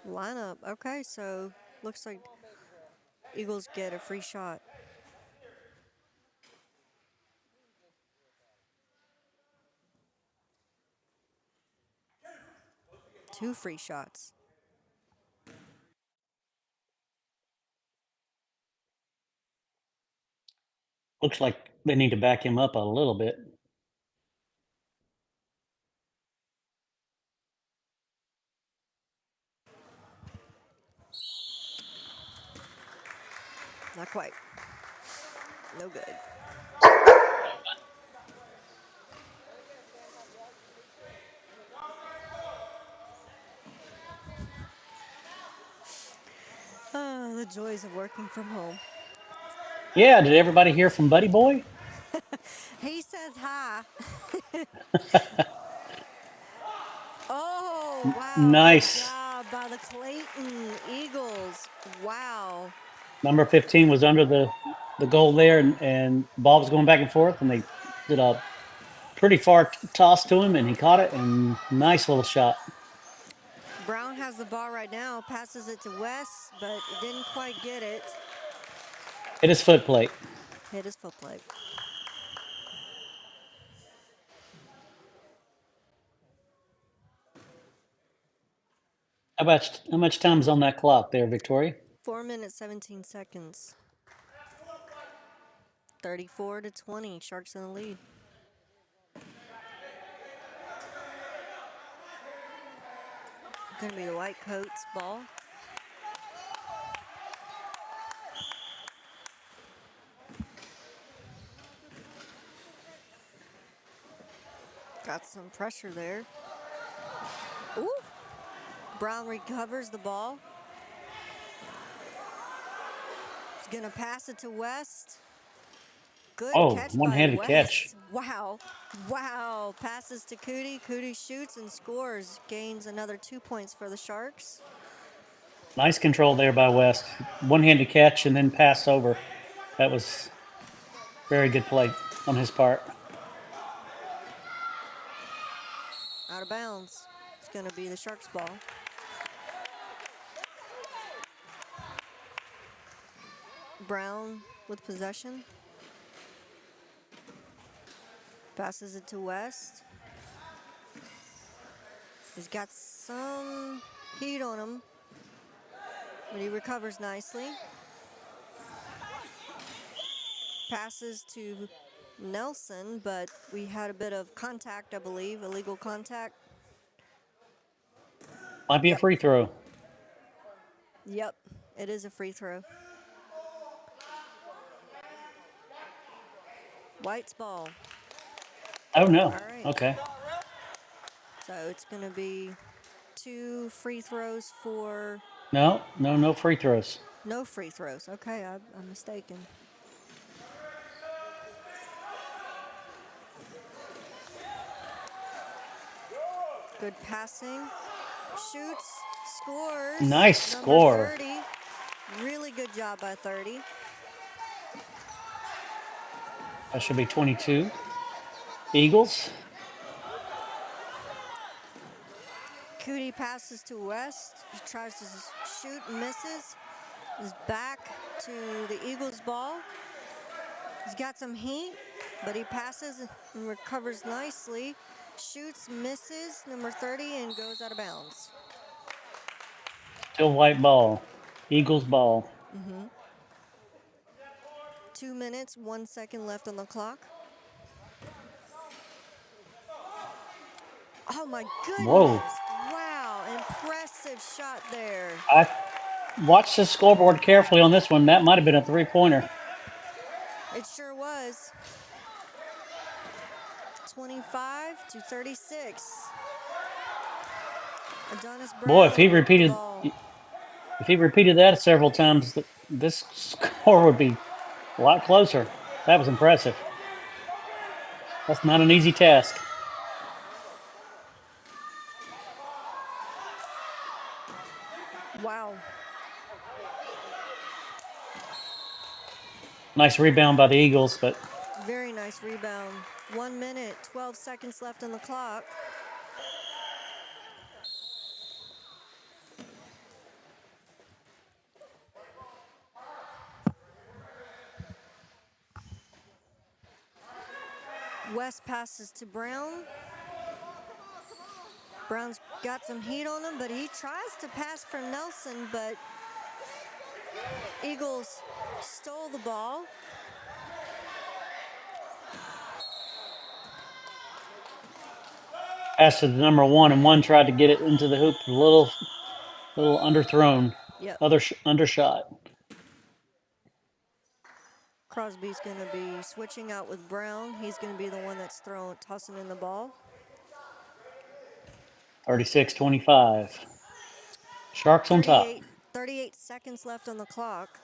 Lineup. Okay, so looks like Eagles get a free shot. Two free shots. Looks like they need to back him up a little bit. Not quite. No good. Oh, the joys of working from home. Yeah, did everybody hear from Buddy Boy? He says hi. Oh, wow. Nice. Good job by the Clayton Eagles. Wow. Number 15 was under the goal there, and ball was going back and forth, and they did a pretty far toss to him, and he caught it, and nice little shot. Brown has the ball right now, passes it to West, but it didn't quite get it. Hit his foot plate. Hit his foot plate. How much time is on that clock there, Victoria? 4 minutes, 17 seconds. 34 to 20. Sharks in the lead. Gonna be the White Coats ball. Got some pressure there. Ooh. Brown recovers the ball. He's gonna pass it to West. Good catch by one-handed West. catch. Wow. Wow. Passes to Cootie. Cootie shoots and scores. Gains another 2 points for the Sharks. Nice control there by West. One-handed catch and then pass over. That was very good play on his part. Out of bounds. It's gonna be the Sharks ball. Brown with possession. Passes it to West. He's got some heat on him, but he recovers nicely. Passes to Nelson, but we had a bit of contact, I believe, illegal contact. Might be a Yep. free throw. Yep. It is a free throw. White's ball. Oh, no. All right. Okay. So it's going to be 2 free throws for No free throws. no free throws. Okay, I'm mistaken. Good passing. Shoots. Scores. Nice Number score. 30. Really good job by 30. That should be 22. Eagles. Cootie passes to West. He tries to shoot, misses. Is back to the Eagles ball. He's got some heat, but he passes and recovers nicely. Shoots, misses, number 30, and goes out of bounds. Still white ball. Eagles ball. 2 minutes, 1 second left on the clock. Oh my Whoa. goodness. Wow, impressive shot there. I watched the scoreboard carefully on this one. That might have been a three-pointer. It sure was. 25 to 36. Adonis Boy, Brown with the ball. if he repeated that several times, this score would be a lot closer. That was impressive. That's not an easy task. Wow. Nice rebound by the Eagles, but Very nice rebound. 1 minute, 12 seconds left on the clock. West passes to Brown. Brown's got some heat on him, but he tries to pass for Nelson, but Eagles stole the ball. passed to the number one, and one tried to get it into the hoop. A little underthrown. Yep. Undershot. Crosby's going to be switching out with Brown. He's going to be the one that's tossing in the ball. 36-25. Sharks on top. 38 seconds left on the clock.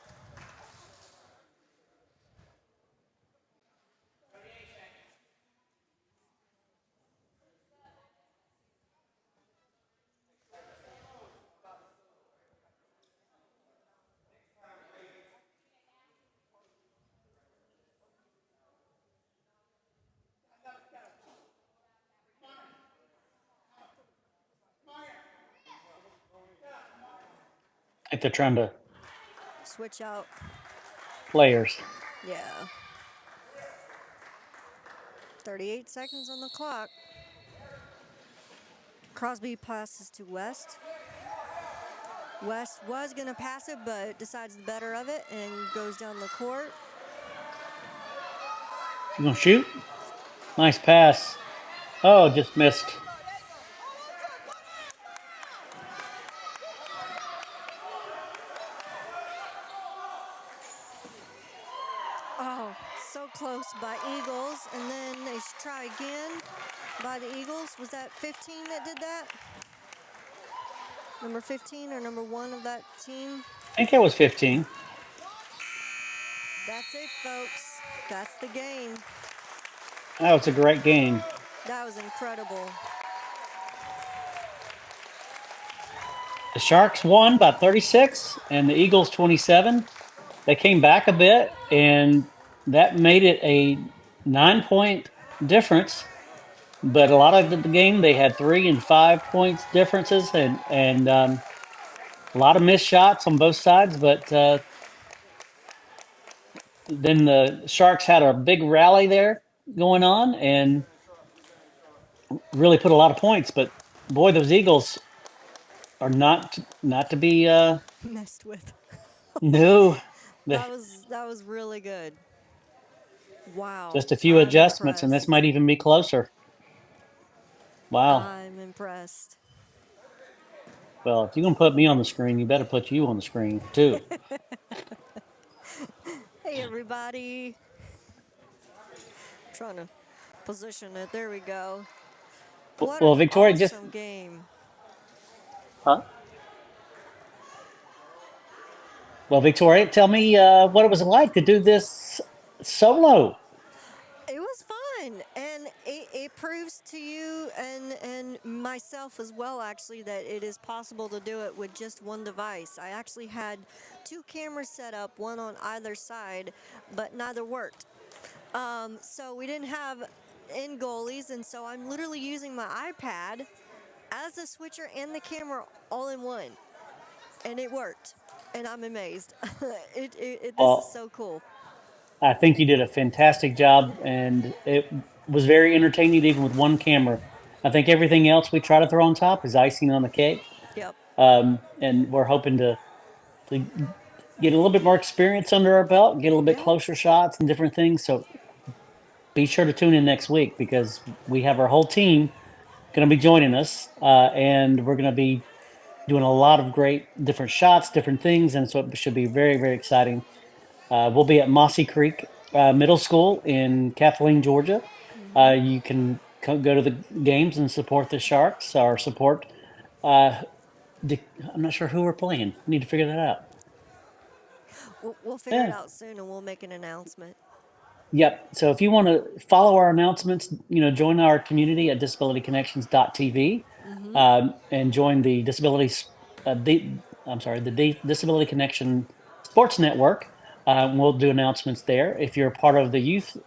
If they're trying to Switch out. players. Yeah. 38 seconds on the clock. Crosby passes to West. West was going to pass it, but decides the better of it and goes down the court. You gonna shoot? Nice pass. Oh, just missed. Oh, so close by Eagles, and then they try again by the Eagles. Was that 15 that did that? Number 15 or number 1 of that team? I think it was 15. That's it, folks. That's the game. That was a great game. That was incredible. The Sharks won by 36 and the Eagles 27. They came back a bit, and that made it a 9-point difference. But a lot of the game, they had 3 and 5 points differences, and a lot of missed shots on both sides. But then the Sharks had a big rally there going on and really put a lot of points. But boy, those Eagles are not to be Messed with. no. That was really good. Wow. Just a few I'm adjustments, and this impressed. might even be closer. Wow. I'm impressed. Well, if you're gonna put me on the screen, you better put you on the screen too. Hey, everybody. Trying to position it. There we go. What Well, an Victoria, just awesome game. huh? Well, Victoria, tell me what it was like to do this solo. It was fun, and it proves to you and myself as well, actually, that it is possible to do it with just one device. I actually had two cameras set up, one on either side, but neither worked. So we didn't have end goalies, and so I'm literally using my iPad as the switcher and the camera all in one, and it worked, and I'm amazed. This is Well, so cool. I think you did a fantastic job, and it was very entertaining, even with one camera. I think everything else we try to throw on top is icing on the cake, Yep. and we're hoping to get a little bit more experience under our belt, get a little bit Yeah. closer shots and different things. So be sure to tune in next week because we have our whole team going to be joining us, and we're going to be doing a lot of great different shots, different things, and so it should be very, very exciting. We'll be at Mossy Creek Middle School in Kathleen, Georgia. You can go to the games and support the Sharks or support. Uh, I'm not sure who we're playing. We need to figure that out. We'll figure it Yeah. out soon, and we'll make an announcement. Yep. So if you want to follow our announcements, join our community at disabilityconnections.tv, Mm-hmm. and join the Disability Connection Sports Network. We'll do announcements there. If you're part of the youth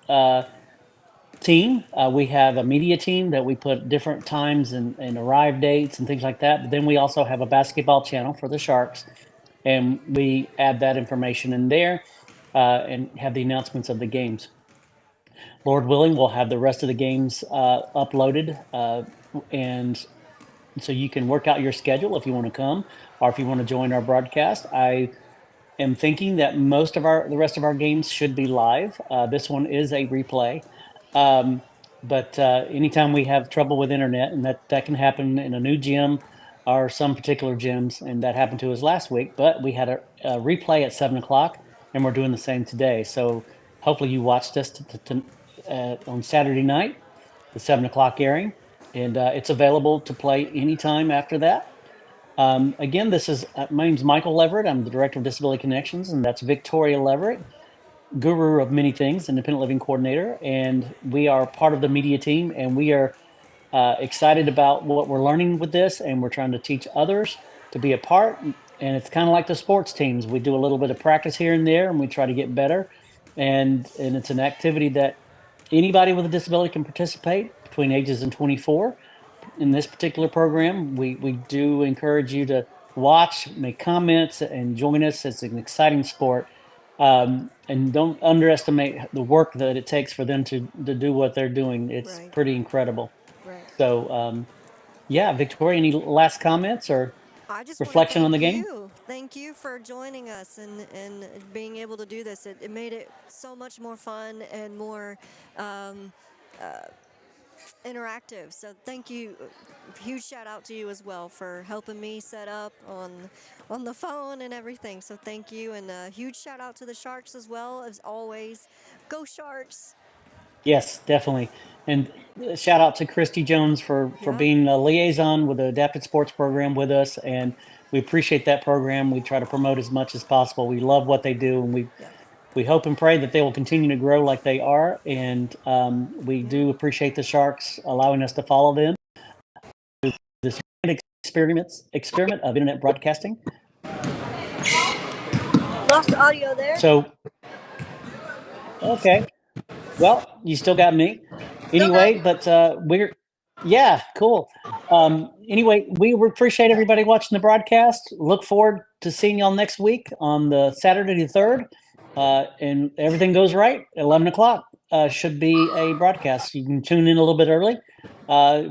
team, we have a media team that we put different times and arrive dates and things like that. But then we also have a basketball channel for the Sharks, and we add that information in there and have the announcements of the games. Lord willing, we'll have the rest of the games uploaded, and so you can work out your schedule if you want to come or if you want to join our broadcast. I am thinking that most of the rest of our games should be live. This one is a replay, um, but anytime we have trouble with internet, and that can happen in a new gym or some particular gyms, and that happened to us last week. But we had a replay at 7 o'clock, and we're doing the same today. So hopefully you watched us on Saturday night, the 7 o'clock airing, and it's available to play anytime after that. Again, my name's Michael Leverett. I'm the director of Disability Connections, and that's Victoria Leverett, guru of many things, independent living coordinator, and we are part of the media team, and we are excited about what we're learning with this, and we're trying to teach others to be a part. And it's kind of like the sports teams. We do a little bit of practice here and there, and we try to get better. And it's an activity that anybody with a disability can participate between ages and 24 in this particular program. We do encourage you to watch, make comments, and join us. It's an exciting sport. And don't underestimate the work that it takes for them to do what they're doing. It's Right. pretty incredible. Right. So, yeah, Victoria, any last comments or I just want to reflection on the thank game? you. Thank you for joining us and being able to do this. It made it so much more fun and more um, interactive. So thank you. Huge shout out to you as well for helping me set up on the phone and everything. So thank you, and a huge shout out to the Sharks as well as always. Go Sharks! Yes, definitely. And shout out to Christy Jones for Yep. being a liaison with the Adapted Sports Program with us, and we appreciate that program. We try to promote as much as possible. We love what they do, and Yep. we hope and pray that they will continue to grow like they are. And we Yeah. do appreciate the Sharks allowing us to follow them. This experiment of internet broadcasting. Lost audio there. So, okay. Well, you still got me. Still got Anyway, you. but yeah, cool. Anyway, we appreciate everybody watching the broadcast. Look forward to seeing y'all next week on the Saturday the 3rd. And everything goes right, 11 o'clock should be a broadcast. You can tune in a little bit early.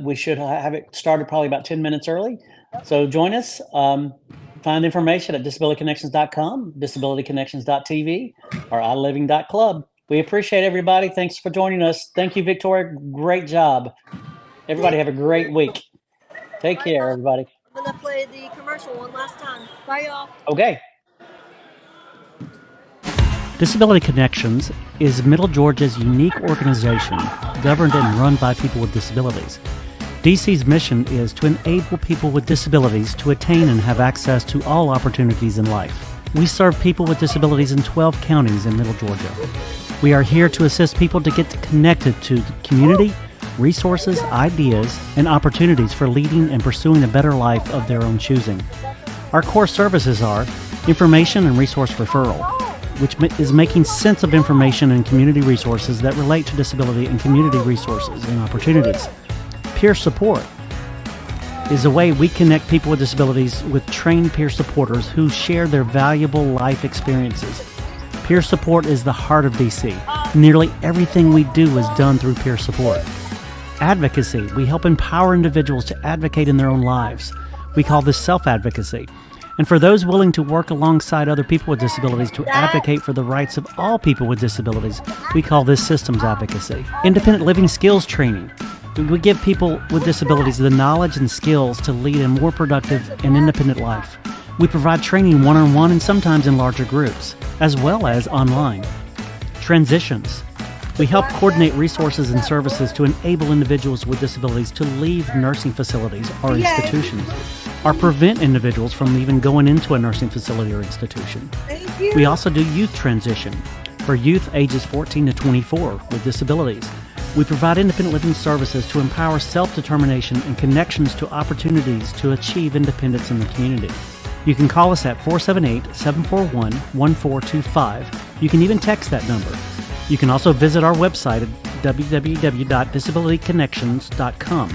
We should have it started probably about 10 minutes early. So join us. Find information at disabilityconnections.com, disabilityconnections.tv, or iliving.club. We appreciate everybody. Thanks for joining us. Thank you, Victoria. Great job. Everybody have a great week. Take care, everybody. I'm gonna play the commercial. commercial one last time. Bye, y'all. Okay. Disability Connections is Middle Georgia's unique organization governed and run by people with disabilities. DC's mission is to enable people with disabilities to attain and have access to all opportunities in life. We serve people with disabilities in 12 counties in Middle Georgia. We are here to assist people to get connected to the community, resources, ideas, and opportunities for leading and pursuing a better life of their own choosing. Our core services are information and resource referral, which is making sense of information and community resources that relate to disability and community resources and opportunities. Peer support is a way we connect people with disabilities with trained peer supporters who share their valuable life experiences. Peer support is the heart of DC. Nearly everything we do is done through peer support. Advocacy. We help empower individuals to advocate in their own lives. We call this self-advocacy. And for those willing to work alongside other people with disabilities to advocate for the rights of all people with disabilities, we call this systems advocacy. Independent living skills training. We give people with disabilities the knowledge and skills to lead a more productive and independent life. We provide training one-on-one and sometimes in larger groups, as well as online. Transitions. We help coordinate resources and services to enable individuals with disabilities to leave nursing facilities or institutions, or prevent individuals from even going into a nursing facility or institution. We also do youth transition for youth ages 14 to 24 with disabilities. We provide independent living services to empower self-determination and connections to opportunities to achieve independence in the community. You can call us at 478-741-1425. You can even text that number. You can also visit our website at www.disabilityconnections.com.